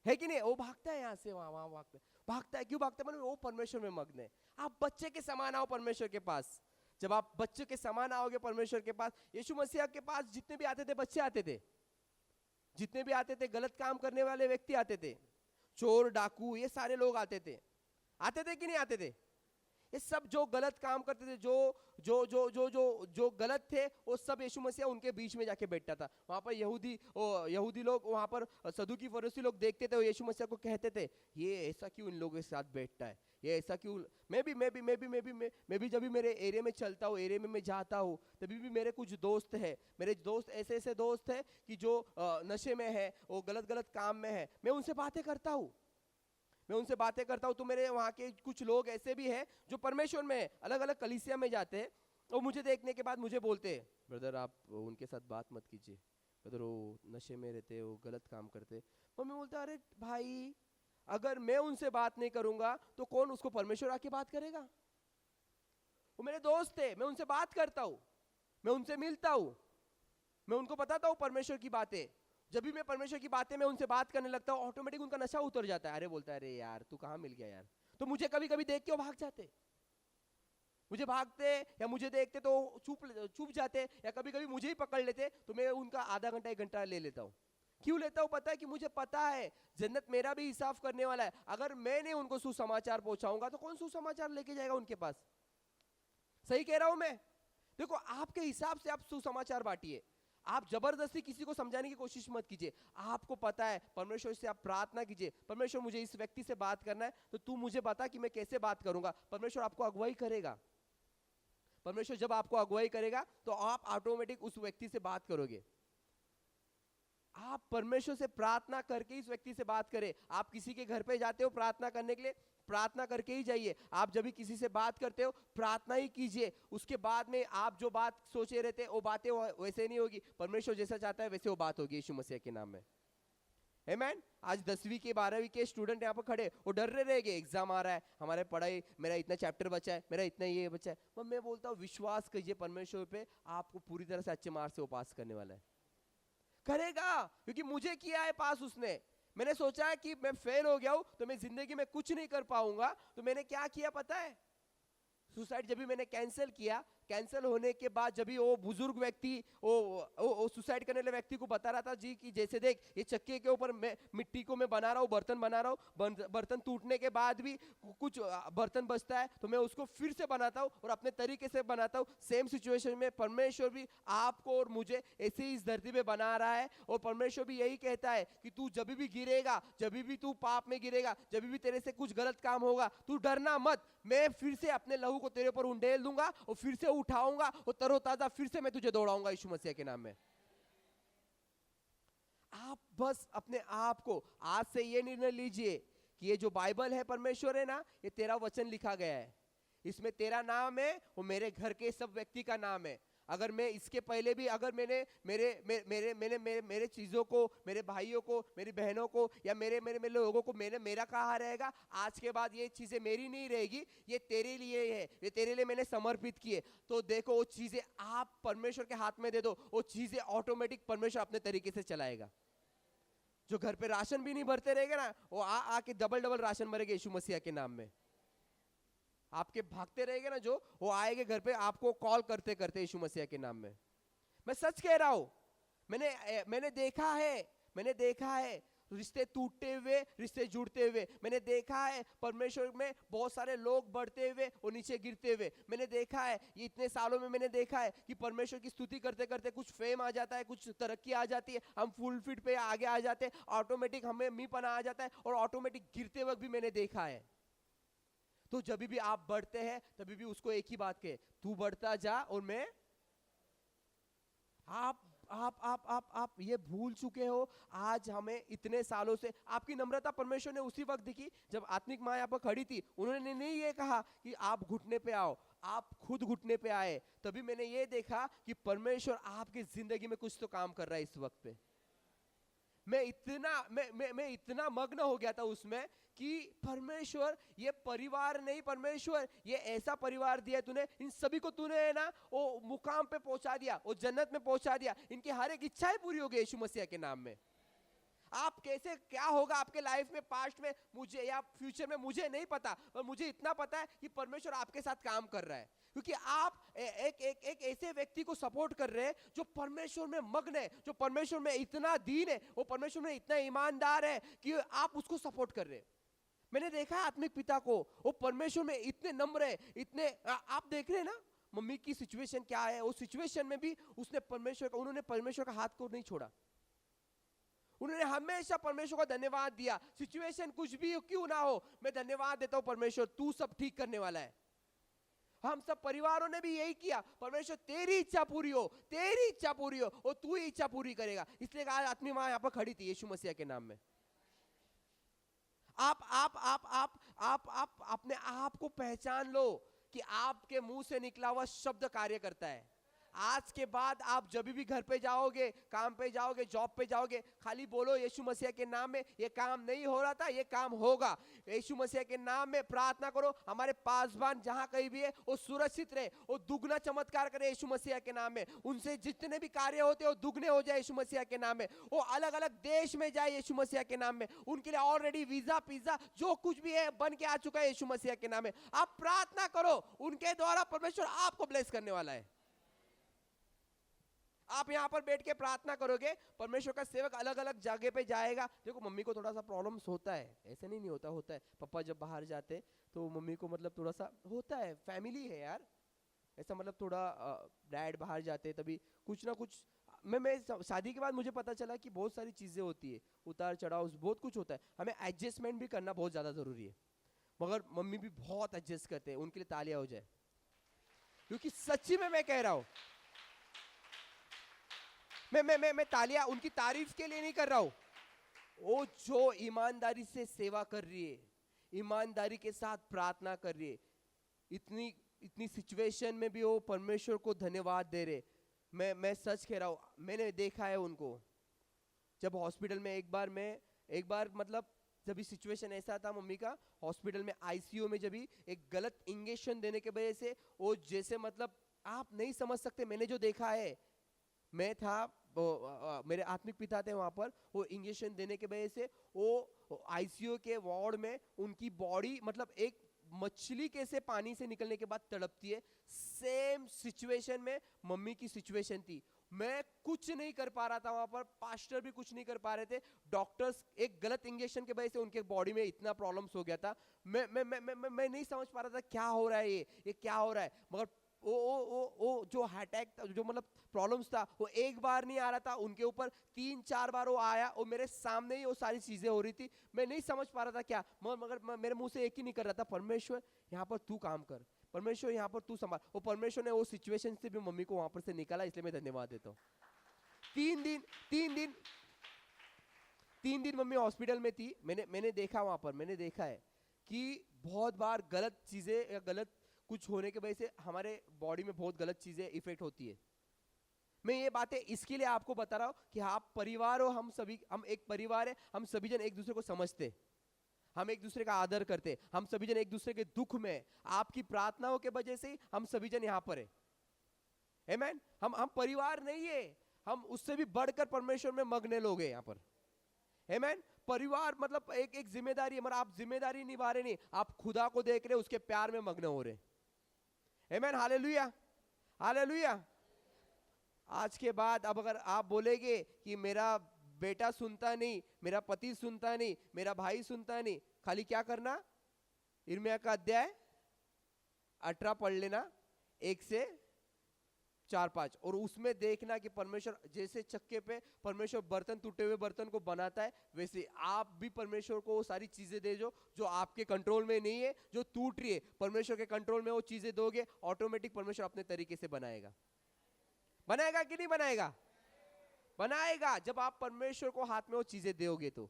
है कि नहीं, वो भागता है यहाँ से वहां, वहां भागता है। क्यों भागता है? वो परमेश्वर में मग्न है। आप बच्चे के समान आओ परमेश्वर के पास। जब आप बच्चे के समान आओगे परमेश्वर के पास, यीशु मसीह के पास जितने भी आते थे बच्चे आते थे, जितने भी आते थे गलत काम करने वाले व्यक्ति आते थे, चोर डाकू ये सारे लोग आते थे कि नहीं आते थे? ये सब जो गलत काम करते थे, जो गलत थे, वो सब यीशु मसीह उनके बीच में जाके बैठता था। वहां पर यहूदी लोग, वहां पर सदूकी फरीसी लोग देखते थे, यीशु मसीह को कहते थे, ये ऐसा क्यों इन लोगों के साथ बैठता है, ये ऐसा क्यों। मैं भी जब भी मेरे एरिया में चलता हूँ, एरिया में मैं जाता हूँ, तभी भी मेरे कुछ दोस्त है, मेरे दोस्त ऐसे दोस्त है कि जो नशे में है, वो गलत काम में है, मैं उनसे बातें करता हूँ, तो मेरे वहाँ के कुछ लोग ऐसे भी हैं जो परमेश्वर में अलग अलग कलीसिया में जाते हैं, और मुझे देखने के बाद मुझे बोलते हैं, ब्रदर आप उनके साथ बात मत कीजिए, ब्रदर वो नशे में रहते, वो गलत काम करते। और मैं बोलता, अरे भाई अगर मैं उनसे बात नहीं करूंगा तो कौन उसको परमेश्वर आके बात करेगा? वो मेरे दोस्त है, मैं उनसे बात करता हूँ, मैं उनसे मिलता हूँ, मैं उनको बताता हूँ परमेश्वर की बातें। जब भी मैं परमेश्वर की बातें में उनसे बात करने लगता हूँ, ऑटोमेटिक उनका नशा उतर जाता है। अरे बोलता है, अरे यार तू कहाँ मिल गया यार। तो मुझे कभी कभी देख के वो भाग जाते, मुझे भागते या मुझे देखते तो चुप जाते, या कभी कभी मुझे ही पकड़ लेते, तो मैं उनका आधा घंटा 1 घंटा ले लेता हूँ। क्यों लेता हूँ पता है? कि मुझे पता है जन्नत मेरा भी हिसाब करने वाला है। अगर मैंने उनको सुसमाचार पहुंचाऊंगा तो कौन सुसमाचार लेके जाएगा उनके पास? सही कह रहा हूं मैं? देखो आपके हिसाब से आप सुसमाचार बांटिए, आप जबरदस्ती किसी को समझाने की कोशिश मत कीजिए। आपको पता है परमेश्वर से आप प्रार्थना कीजिए, परमेश्वर मुझे इस व्यक्ति से बात करना है तो तू मुझे बता कि मैं कैसे बात करूंगा। परमेश्वर आपको अगुवाई करेगा। परमेश्वर जब आपको अगुवाई करेगा तो आप ऑटोमेटिक उस व्यक्ति से बात करोगे। आप परमेश्वर से प्रार्थना करके इस व्यक्ति से बात करें। आप किसी के घर पे जाते हो प्रार्थना करने के लिए, प्रार्थना करके ही जाइए। आप जब भी किसी से बात करते हो प्रार्थना ही कीजिए। उसके बाद में आप जो बात सोचे रहते वो बातें वैसे नहीं होगी। परमेश्वर जैसा चाहता है वैसे वो बात होगी यीशु मसीह के नाम में। आमीन। आज 10वीं के 12वीं के स्टूडेंट यहाँ पर खड़े, वो डर रहे रहेंगे, एग्जाम आ रहा है, हमारे पढ़ाई, मेरा इतना चैप्टर बचा है, मेरा इतना ये बचा है। मैं बोलता हूँ विश्वास कीजिए परमेश्वर पे, आपको पूरी तरह से अच्छे मार्क्स से वो पास करने वाला है, करेगा। क्योंकि मुझे किया है पास उसने। मैंने सोचा है कि मैं फेल हो गया हूं तो मैं जिंदगी में कुछ नहीं कर पाऊंगा, तो मैंने क्या किया पता है? सुसाइड जब भी मैंने कैंसिल किया, कैंसिल होने के बाद जब भी वो बुजुर्ग व्यक्ति वो सुसाइड करने वाले व्यक्ति को बता रहा था जी कि जैसे देख ये चक्के के ऊपर मैं मिट्टी को मैं बना रहा हूँ, बर्तन बना रहा हूँ, बर्तन टूटने के बाद भी कुछ बर्तन बचता है तो मैं उसको फिर से बनाता हूँ और अपने तरीके से बनाता हूँ। सेम सिचुएशन में परमेश्वर भी आपको और मुझे ऐसे ही इस धरती पे बना रहा है। और परमेश्वर भी यही कहता है कि तू जब भी गिरेगा, जब भी तू पाप में गिरेगा, जब भी तेरे से कुछ गलत काम होगा, तू डरना मत, मैं फिर से अपने लहू को तेरे ऊपर उंडेल दूंगा और फिर से उठाऊंगा और तरोताजा फिर से मैं तुझे दौड़ाऊंगा यीशु मसीह के नाम में। आप बस अपने आप को आज से ये निर्णय लीजिए कि ये जो बाइबल है परमेश्वर है ना, ये तेरा वचन लिखा गया है, इसमें तेरा नाम है, वो मेरे घर के सब व्यक्ति का नाम है। अगर मैं इसके पहले भी अगर मैंने मेरे मेरे मेरे मेरे मेरे, मेरे चीजों को, मेरे भाइयों को, मेरी बहनों को या मेरे मेरे मेरे लोगों को मैंने मेरा कहा रहेगा, आज के बाद ये चीजें मेरी नहीं रहेगी, ये तेरे लिए है, ये तेरे लिए मैंने समर्पित किए। तो देखो वो चीजें आप परमेश्वर के हाथ में दे दो, वो चीजें ऑटोमेटिक परमेश्वर अपने तरीके से चलाएगा। जो घर पे राशन भी नहीं भरते रहेगा ना, वो आके डबल डबल राशन भरेगा यीशु मसीह के नाम में। आपके भागते रहेंगे ना जो, वो आएंगे घर पे आपको कॉल करते करते यीशु मसीह के नाम में। मैं सच कह रहा हूं, मैंने देखा है रिश्ते टूटते हुए, रिश्ते जुड़ते हुए। मैंने देखा है परमेश्वर में बहुत सारे लोग बढ़ते हुए और नीचे गिरते हुए। मैंने देखा है ये इतने सालों में, मैंने देखा है कि परमेश्वर की स्तुति करते करते कुछ फेम आ जाता है, कुछ तरक्की आ जाती है, हम फुल फिट पे आगे आ जाते हैं, ऑटोमेटिक हमें मीपना आ जाता है और ऑटोमेटिक गिरते वक्त भी मैंने देखा है। तो जब भी आप बढ़ते हैं तभी भी उसको एक ही बात कहे, तू बढ़ता जा और मैं। आप ये भूल चुके हो। आज हमें इतने सालों से आपकी नम्रता परमेश्वर ने उसी वक्त दिखी जब आत्मिक माँ यहाँ पर खड़ी थी। उन्होंने नहीं ये कहा कि आप घुटने पे आओ, आप खुद घुटने पे आए। तभी मैंने ये देखा कि परमेश्वर आपकी जिंदगी में कुछ तो काम कर रहा है इस वक्त पे। मैं इतना मग्न हो गया था उसमें कि परमेश्वर ये परिवार नहीं, परमेश्वर ये ऐसा परिवार दिया तूने, इन सभी को तूने है ना वो मुकाम पे पहुंचा दिया, वो जन्नत में पहुंचा दिया, इनकी हर एक इच्छाएं पूरी हो गई यीशु मसीह के नाम में। आप कैसे क्या होगा आपके लाइफ में, पास्ट में मुझे या फ्यूचर में मुझे नहीं पता, पर मुझे इतना पता है कि परमेश्वर आपके साथ काम कर रहा है। क्योंकि आप एक ऐसे व्यक्ति को सपोर्ट कर रहे हैं जो परमेश्वर में मग्न है, जो परमेश्वर में इतना दीन है, वो परमेश्वर में इतना ईमानदार है कि आप उसको सपोर्ट कर रहे हैं। मैंने देखा है आत्मिक पिता को, वो परमेश्वर में इतने नम्र है, इतने आप देख रहे हैं ना मम्मी की सिचुएशन क्या है, उस सिचुएशन में भी उन्होंने परमेश्वर का हाथ को नहीं छोड़ा। उन्होंने हमेशा परमेश्वर को धन्यवाद दिया। सिचुएशन कुछ भी क्यों ना हो, मैं धन्यवाद देता हूं परमेश्वर, तू सब ठीक करने वाला है। हम सब परिवारों ने भी यही किया, परमेश्वर तेरी इच्छा पूरी हो, तेरी इच्छा पूरी हो और तू ही इच्छा पूरी करेगा। इसलिए आज आत्मी मां यहां पर खड़ी थी यीशु मसीह के नाम में। आप अपने आप को पहचान लो कि आपके मुंह से निकला हुआ शब्द कार्य करता है। आज के बाद आप जब भी घर पे जाओगे, काम पे जाओगे, जॉब पे जाओगे, खाली बोलो यीशु मसीह के नाम में ये काम नहीं हो रहा था, ये काम होगा। यीशु मसीह के नाम में प्रार्थना करो, हमारे पासवान जहां कहीं भी है वो सुरक्षित रहे, वो दुगना चमत्कार करे यीशु मसीह के नाम में। उनसे जितने भी कार्य होते हैं वो दुगने हो जाए यीशु मसीह के नाम में। वो अलग अलग देश में जाए यीशु मसीह के नाम में। उनके लिए ऑलरेडी वीजा पिज्जा जो कुछ भी है बन के आ चुका है यीशु मसीह के नाम में। आप प्रार्थना करो, उनके द्वारा परमेश्वर आपको ब्लेस करने वाला है। आप यहां पर बैठ के प्रार्थना करोगे, परमेश्वर का सेवक अलग अलग जगह पे जाएगा। देखो मम्मी को थोड़ा सा प्रॉब्लम्स होता है, ऐसे नहीं होता, होता है। पापा जब बाहर जाते तो मम्मी को मतलब थोड़ा सा होता है, फैमिली है यार। ऐसा मतलब थोड़ा डैड बाहर जाते तभी कुछ ना कुछ, मैं शादी के बाद मुझे पता चला कि बहुत सारी चीजें होती है, उतार चढ़ाव बहुत कुछ होता है, हमें एडजस्टमेंट भी करना बहुत ज्यादा जरूरी है। मगर मम्मी भी बहुत एडजस्ट करते हैं, उनके लिए तालियां हो जाए, क्योंकि सच्ची में मैं कह रहा हूं, मैं तालियां उनकी तारीफ के लिए नहीं कर रहा हूं, वो जो ईमानदारी से सेवा कर रही है, ईमानदारी के साथ प्रार्थना कर रही है, इतनी इतनी सिचुएशन में भी वो परमेश्वर को धन्यवाद दे रहे। मैं सच कह रहा हूं, मैंने देखा है उनको। जब हॉस्पिटल में एक बार मतलब जब सिचुएशन ऐसा था मम्मी का, हॉस्पिटल में आईसीयू में, जब एक गलत इंजेक्शन देने के वजह से वो जैसे मतलब आप नहीं समझ सकते, मैंने जो देखा है, मैं था मेरे आत्मिक पिता थे वहां पर, वो इंजेक्शन देने के वजह से वो आईसीयू के वार्ड में उनकी बॉडी मतलब एक मछली कैसे पानी से निकलने के बाद तड़पती है, सेम सिचुएशन में मम्मी की सिचुएशन थी। मैं कुछ नहीं कर पा रहा था वहां पर, पास्टर भी कुछ नहीं कर पा रहे थे, डॉक्टर्स एक गलत इंजेक्शन के वजह से उनके बॉडी में इतना प्रॉब्लम्स हो गया था। मैं नहीं समझ पा रहा था क्या हो रहा है, ये क्या हो रहा है। मगर वो जो अटैक था, जो मतलब प्रॉब्लम्स था, वो एक बार नहीं आ रहा था, उनके ऊपर 3-4 बार वो आया, और मेरे सामने ही वो सारी चीजें हो रही थी। मैं नहीं समझ पा रहा था क्या, मगर मेरे मुंह से एक ही नहीं कर रहा था, परमेश्वर यहाँ पर तू काम कर, परमेश्वर यहाँ पर तू संभाल। वो परमेश्वर ने वो सिचुएशन से भी मम्मी को वहां पर से निकाला, इसलिए मैं धन्यवाद देता हूँ। 3 दिन मम्मी हॉस्पिटल में थी। मैंने देखा वहां पर, मैंने देखा है कि बहुत बार गलत चीजें या गलत कुछ होने के वजह से हमारे बॉडी में बहुत गलत चीजें इफेक्ट होती है। मैं ये बातें इसके लिए आपको बता रहा हूं कि आप परिवार हो, हम एक परिवार है, हम सभी जन एक दूसरे को समझते, हम एक दूसरे का आदर करते, हम सभी जन एक दूसरे के दुख में, आपकी प्रार्थनाओं के वजह से हम सभी जन यहाँ पर है। आमीन। हम परिवार नहीं है, हम उससे भी बढ़कर परमेश्वर में मग्न लोग हैं यहाँ पर। आमीन। परिवार मतलब एक जिम्मेदारी है, मगर आप जिम्मेदारी निभा रहे नहीं, आप खुदा को देख रहे, उसके प्यार में मग्न हो रहे। आमीन। Hallelujah, hallelujah. आज के बाद अब अगर आप बोलेंगे कि मेरा बेटा सुनता नहीं, मेरा पति सुनता नहीं, मेरा भाई सुनता नहीं, खाली क्या करना, यिर्मयाह का अध्याय 18 पढ़ लेना 1 से 4-5, और उसमें देखना कि परमेश्वर जैसे चक्के पे परमेश्वर बर्तन, टूटे हुए बर्तन को बनाता है, वैसे आप भी परमेश्वर को वो सारी चीजें दे जो आपके कंट्रोल में नहीं है, जो टूट रही है, परमेश्वर के कंट्रोल में वो चीजें दोगे, ऑटोमेटिक परमेश्वर अपने तरीके से बनाएगा। बनाएगा कि नहीं बनाएगा? बनाएगा, जब आप परमेश्वर को हाथ में वो चीजें दोगे तो।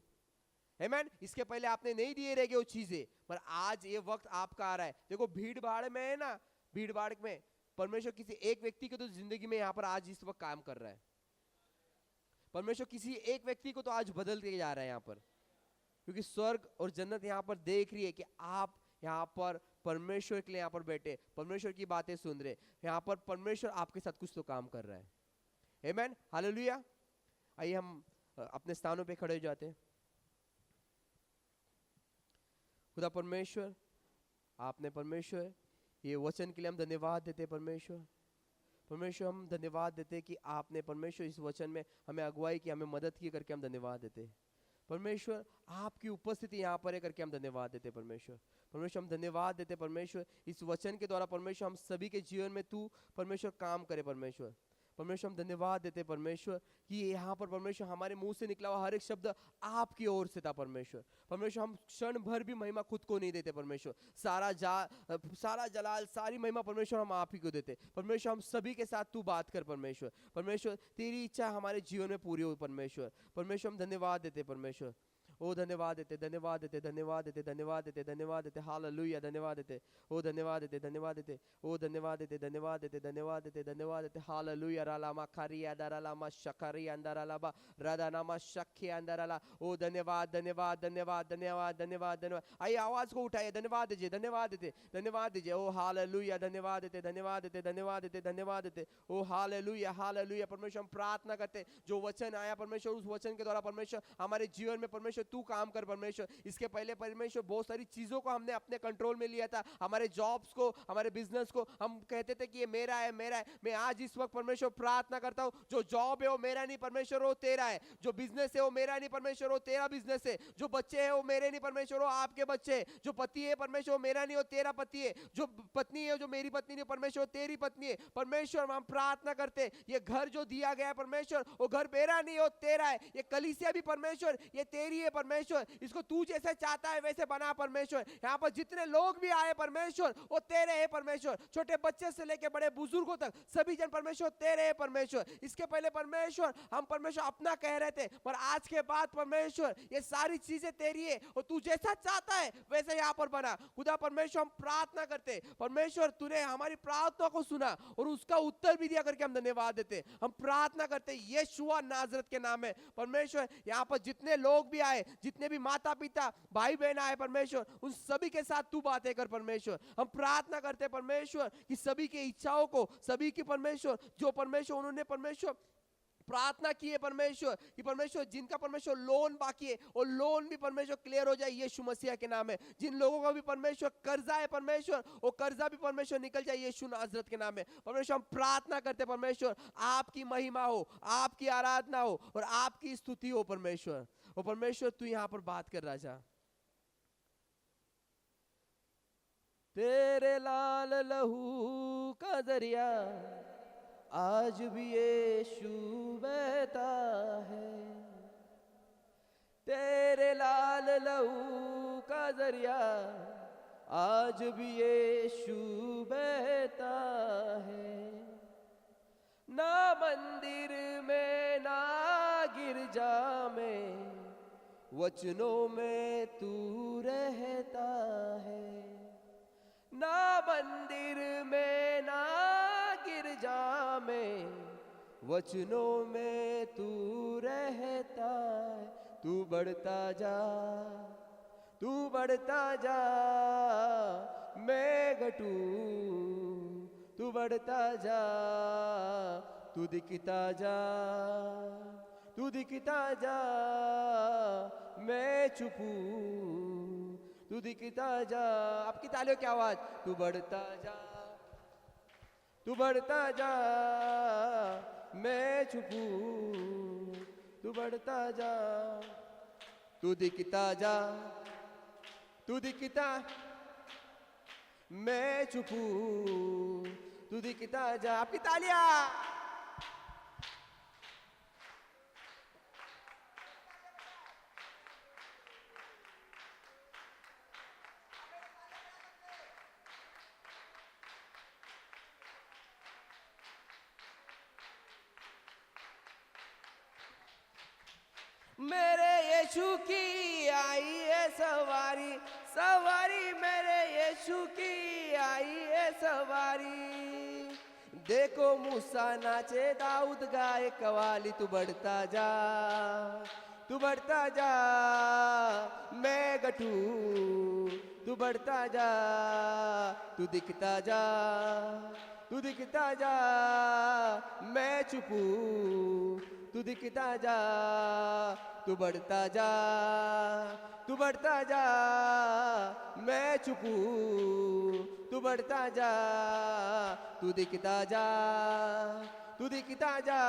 आमीन। इसके पहले आपने नहीं दिए रहेंगे वो चीजें, पर आज ये वक्त आपका आ रहा है। देखो भीड़ भाड़ में है ना, भीड़ भाड़ में परमेश्वर किसी एक व्यक्ति को तो जिंदगी में यहाँ पर आज इस वक्त काम कर रहा है। परमेश्वर किसी एक व्यक्ति को तो आज बदल के जा रहा है यहाँ पर, क्योंकि स्वर्ग और जन्नत यहाँ पर देख रही है कि आप यहाँ पर परमेश्वर के लिए यहाँ पर बैठे, परमेश्वर की बातें सुन रहे, यहाँ पर परमेश्वर आपके साथ कुछ तो काम कर रहा है। आमीन। हालेलुया। आइए हम अपने स्थानों पे खड़े हो जाते हैं। खुदा परमेश्वर, आपने परमेश्वर ये वचन के लिए हम धन्यवाद देते। परमेश्वर हम धन्यवाद देते कि आपने परमेश्वर इस वचन में हमें अगुवाई की, हमें मदद की, करके हम धन्यवाद देते। परमेश्वर आपकी उपस्थिति यहाँ पर है करके हम धन्यवाद देते। परमेश्वर हम धन्यवाद देते परमेश्वर, इस वचन के द्वारा परमेश्वर हम सभी के जीवन में तू परमेश्वर काम करे। परमेश्वर हम धन्यवाद देते परमेश्वर कि यहाँ पर परमेश्वर हमारे मुंह से निकला हुआ हर एक शब्द आपकी ओर से था। परमेश्वर हम क्षण भर भी महिमा खुद को नहीं देते। परमेश्वर सारा जलाल, सारी महिमा परमेश्वर हम आप ही को देते। परमेश्वर हम सभी के साथ तू बात कर। परमेश्वर तेरी इच्छा हमारे जीवन में पूरी हो। परमेश्वर हम धन्यवाद देते। परमेश्वर ओ धन्यवाद देते, धन्यवाद देते, धन्यवाद देते, धन्यवाद देते, धन्यवाद देते। हालेलुया। धन्यवाद देते, ओ धन्यवाद देते, धन्यवाद देते, ओ धन्यवाद देते, धन्यवाद देते, धन्यवाद देते, धन्यवाद देते। हालेलुया। रालामा खारिया दारालामा शकरिया अंदरालाबा रादानामा शक्य अंदराला। ओ धन्यवाद, धन्यवाद, धन्यवाद, धन्यवाद, धन्यवाद, धन्यवाद। आइए आवाज को उठाइए, धन्यवाद दीजिए, धन्यवाद देते, धन्यवाद दीजिए। ओ हालेलुया। धन्यवाद देते, धन्यवाद देते, धन्यवाद देते, धन्यवाद देते। ओ हालेलुया, हालेलुया। परमेश्वर हम प्रार्थना करते, जो वचन आया परमेश्वर, उस वचन के द्वारा परमेश्वर हमारे जीवन में परमेश्वर तू काम कर परमेश्वर। इसके पहले परमेश्वर बहुत सारी चीजों को हमने अपने कंट्रोल में लिया था, हमारे जॉब्स को, हमारे बिजनेस को, हम कहते थे कि ये मेरा है मेरा है। मैं आज इस वक्त परमेश्वर प्रार्थना करता हूँ, जो जॉब है वो मेरा नहीं परमेश्वर, वो तेरा है। जो बिजनेस है वो मेरा नहीं परमेश्वर, वो तेरा बिजनेस है। जो बच्चे हैं वो मेरे नहीं परमेश्वर, वो आपके बच्चे हैं। जो पति है परमेश्वर वो मेरा नहीं, वो तेरा पति है। जो पत्नी है जो मेरी पत्नी नहीं परमेश्वर, वो तेरी पत्नी है। परमेश्वर हम प्रार्थना करते हैं, ये घर जो दिया गया है परमेश्वर, वो घर मेरा नहीं, वो तेरा है। ये कलीसिया भी परमेश्वर ये तेरी है परमेश्वर, इसको तू जैसे चाहता है वैसे बना परमेश्वर। यहाँ पर जितने लोग भी आए परमेश्वर वो तेरे है परमेश्वर, छोटे बच्चे से लेके बड़े बुजुर्गों तक सभी जन परमेश्वर तेरे है परमेश्वर। इसके पहले परमेश्वर हम परमेश्वर अपना कह रहे थे, पर आज के बाद परमेश्वर ये सारी चीजें तेरी है और तू जैसा चाहता है वैसे यहाँ पर बना। खुदा परमेश्वर हम प्रार्थना करते, परमेश्वर तूने हमारी प्रार्थना को सुना और उसका उत्तर भी दिया करके हम धन्यवाद देते। हम प्रार्थना करते यीशुआ नाजरत के नाम में परमेश्वर, यहाँ पर जितने लोग भी आए, जितने भी माता पिता भाई बहन आए परमेश्वर, उन सभी के साथ तू बातें कर परमेश्वर। हम प्रार्थना करते परमेश्वर कि सभी की इच्छाओं को, सभी की परमेश्वर जो परमेश्वर उन्होंने परमेश्वर प्रार्थना की है परमेश्वर, कि परमेश्वर जिनका परमेश्वर लोन बाकी है वो लोन भी परमेश्वर क्लियर हो जाए यीशु मसीह के नाम में। जिन लोगों का भी परमेश्वर कर्जा है परमेश्वर, वो कर्जा भी परमेश्वर निकल जाए यीशु नाजरत के नाम में। परमेश्वर हम प्रार्थना करते परमेश्वर आपकी महिमा हो, आपकी आराधना हो और आपकी स्तुति हो परमेश्वर। और परमेश्वर तू यहाँ पर बात कर राजा, तेरे लाल लहू का दरिया आज भी यीशु बहता है, तेरे लाल लहू का दरिया आज भी यीशु बहता है। ना मंदिर में ना गिरजा में वचनों में तू रहता है, ना मंदिर में ना गिरजा में वचनों में तू रहता है। तू बढ़ता जा, तू बढ़ता जा, मैं घटूं, तू बढ़ता जा, तू दिखता जा, तू दिखता जा, मैं चुपूं, तू दिखता जा। आपकी तालियों की आवाज, तू बढ़ता जा, तू बढ़ता जा, मैं चुपूं, तू बढ़ता जा, तू दिखता जा, तू दिखता, मैं चुपूं, तू दिखता जा। आपकी तालियां। मेरे यीशु की आई है सवारी, सवारी मेरे यीशु की आई है सवारी। देखो मूसा नाचे, दाऊद गाए कवाली। तू बढ़ता जा, तू बढ़ता जा, मैं गठू, तू बढ़ता जा, तू दिखता जा, तू दिखता जा, मैं चुपू, तू दिखता जा, तू बढ़ता जा, तू बढ़ता जा, मैं चुपू, तू बढ़ता जा, तू दिखता जा, तू दिखता जा,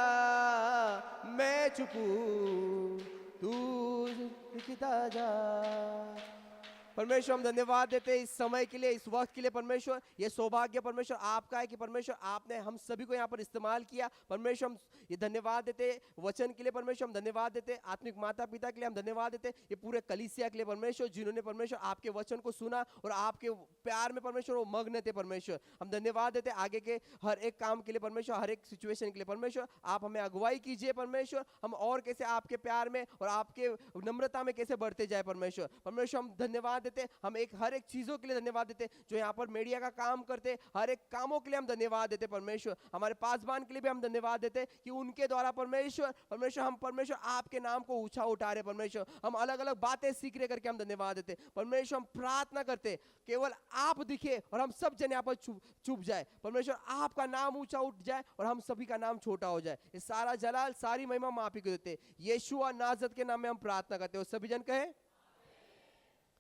मैं चुपू, तू दिखता जा। परमेश्वर हम धन्यवाद देते हैं इस समय के लिए, इस वक्त के लिए। परमेश्वर ये सौभाग्य परमेश्वर आपका है कि परमेश्वर आपने हम सभी को यहाँ पर इस्तेमाल किया। परमेश्वर हम ये धन्यवाद देते हैं वचन के लिए, परमेश्वर हम धन्यवाद देते हैं आत्मिक माता पिता के लिए, हम धन्यवाद देते हैं ये पूरे कलीसिया के लिए परमेश्वर, जिन्होंने परमेश्वर आपके वचन को सुना और आपके प्यार में परमेश्वर वो मग्न थे। परमेश्वर हम धन्यवाद देते हैं आगे के हर एक काम के लिए परमेश्वर, हर एक सिचुएशन के लिए परमेश्वर। आप हमें अगुवाई कीजिए परमेश्वर, हम और कैसे आपके प्यार में और आपके नम्रता में कैसे बढ़ते जाए परमेश्वर। परमेश्वर हम धन्यवाद देते, हम हर एक चीजों के लिए धन्यवाद देते, जो यहाँ पर मीडिया का काम करते, हर एक कामों के लिए हम धन्यवाद देते परमेश्वर। हमारे पासबान के लिए भी हम धन्यवाद देते कि उनके द्वारा परमेश्वर आपके नाम को ऊंचा उठा रहे परमेश्वर। हम अलग अलग बातें सीख रहे करके हम धन्यवाद देते परमेश्वर। हम प्रार्थना करते केवल आप दिखे और हम सब जन यहाँ पर चुप जाए परमेश्वर, आपका नाम ऊंचा उठ जाए और हम सभी का नाम छोटा हो जाए। ये सारा जलाल सारी महिमा हम आप ही को देते, यीशु नाज़रेत के नाम में हम प्रार्थना करते हैं। और सभी जन कहे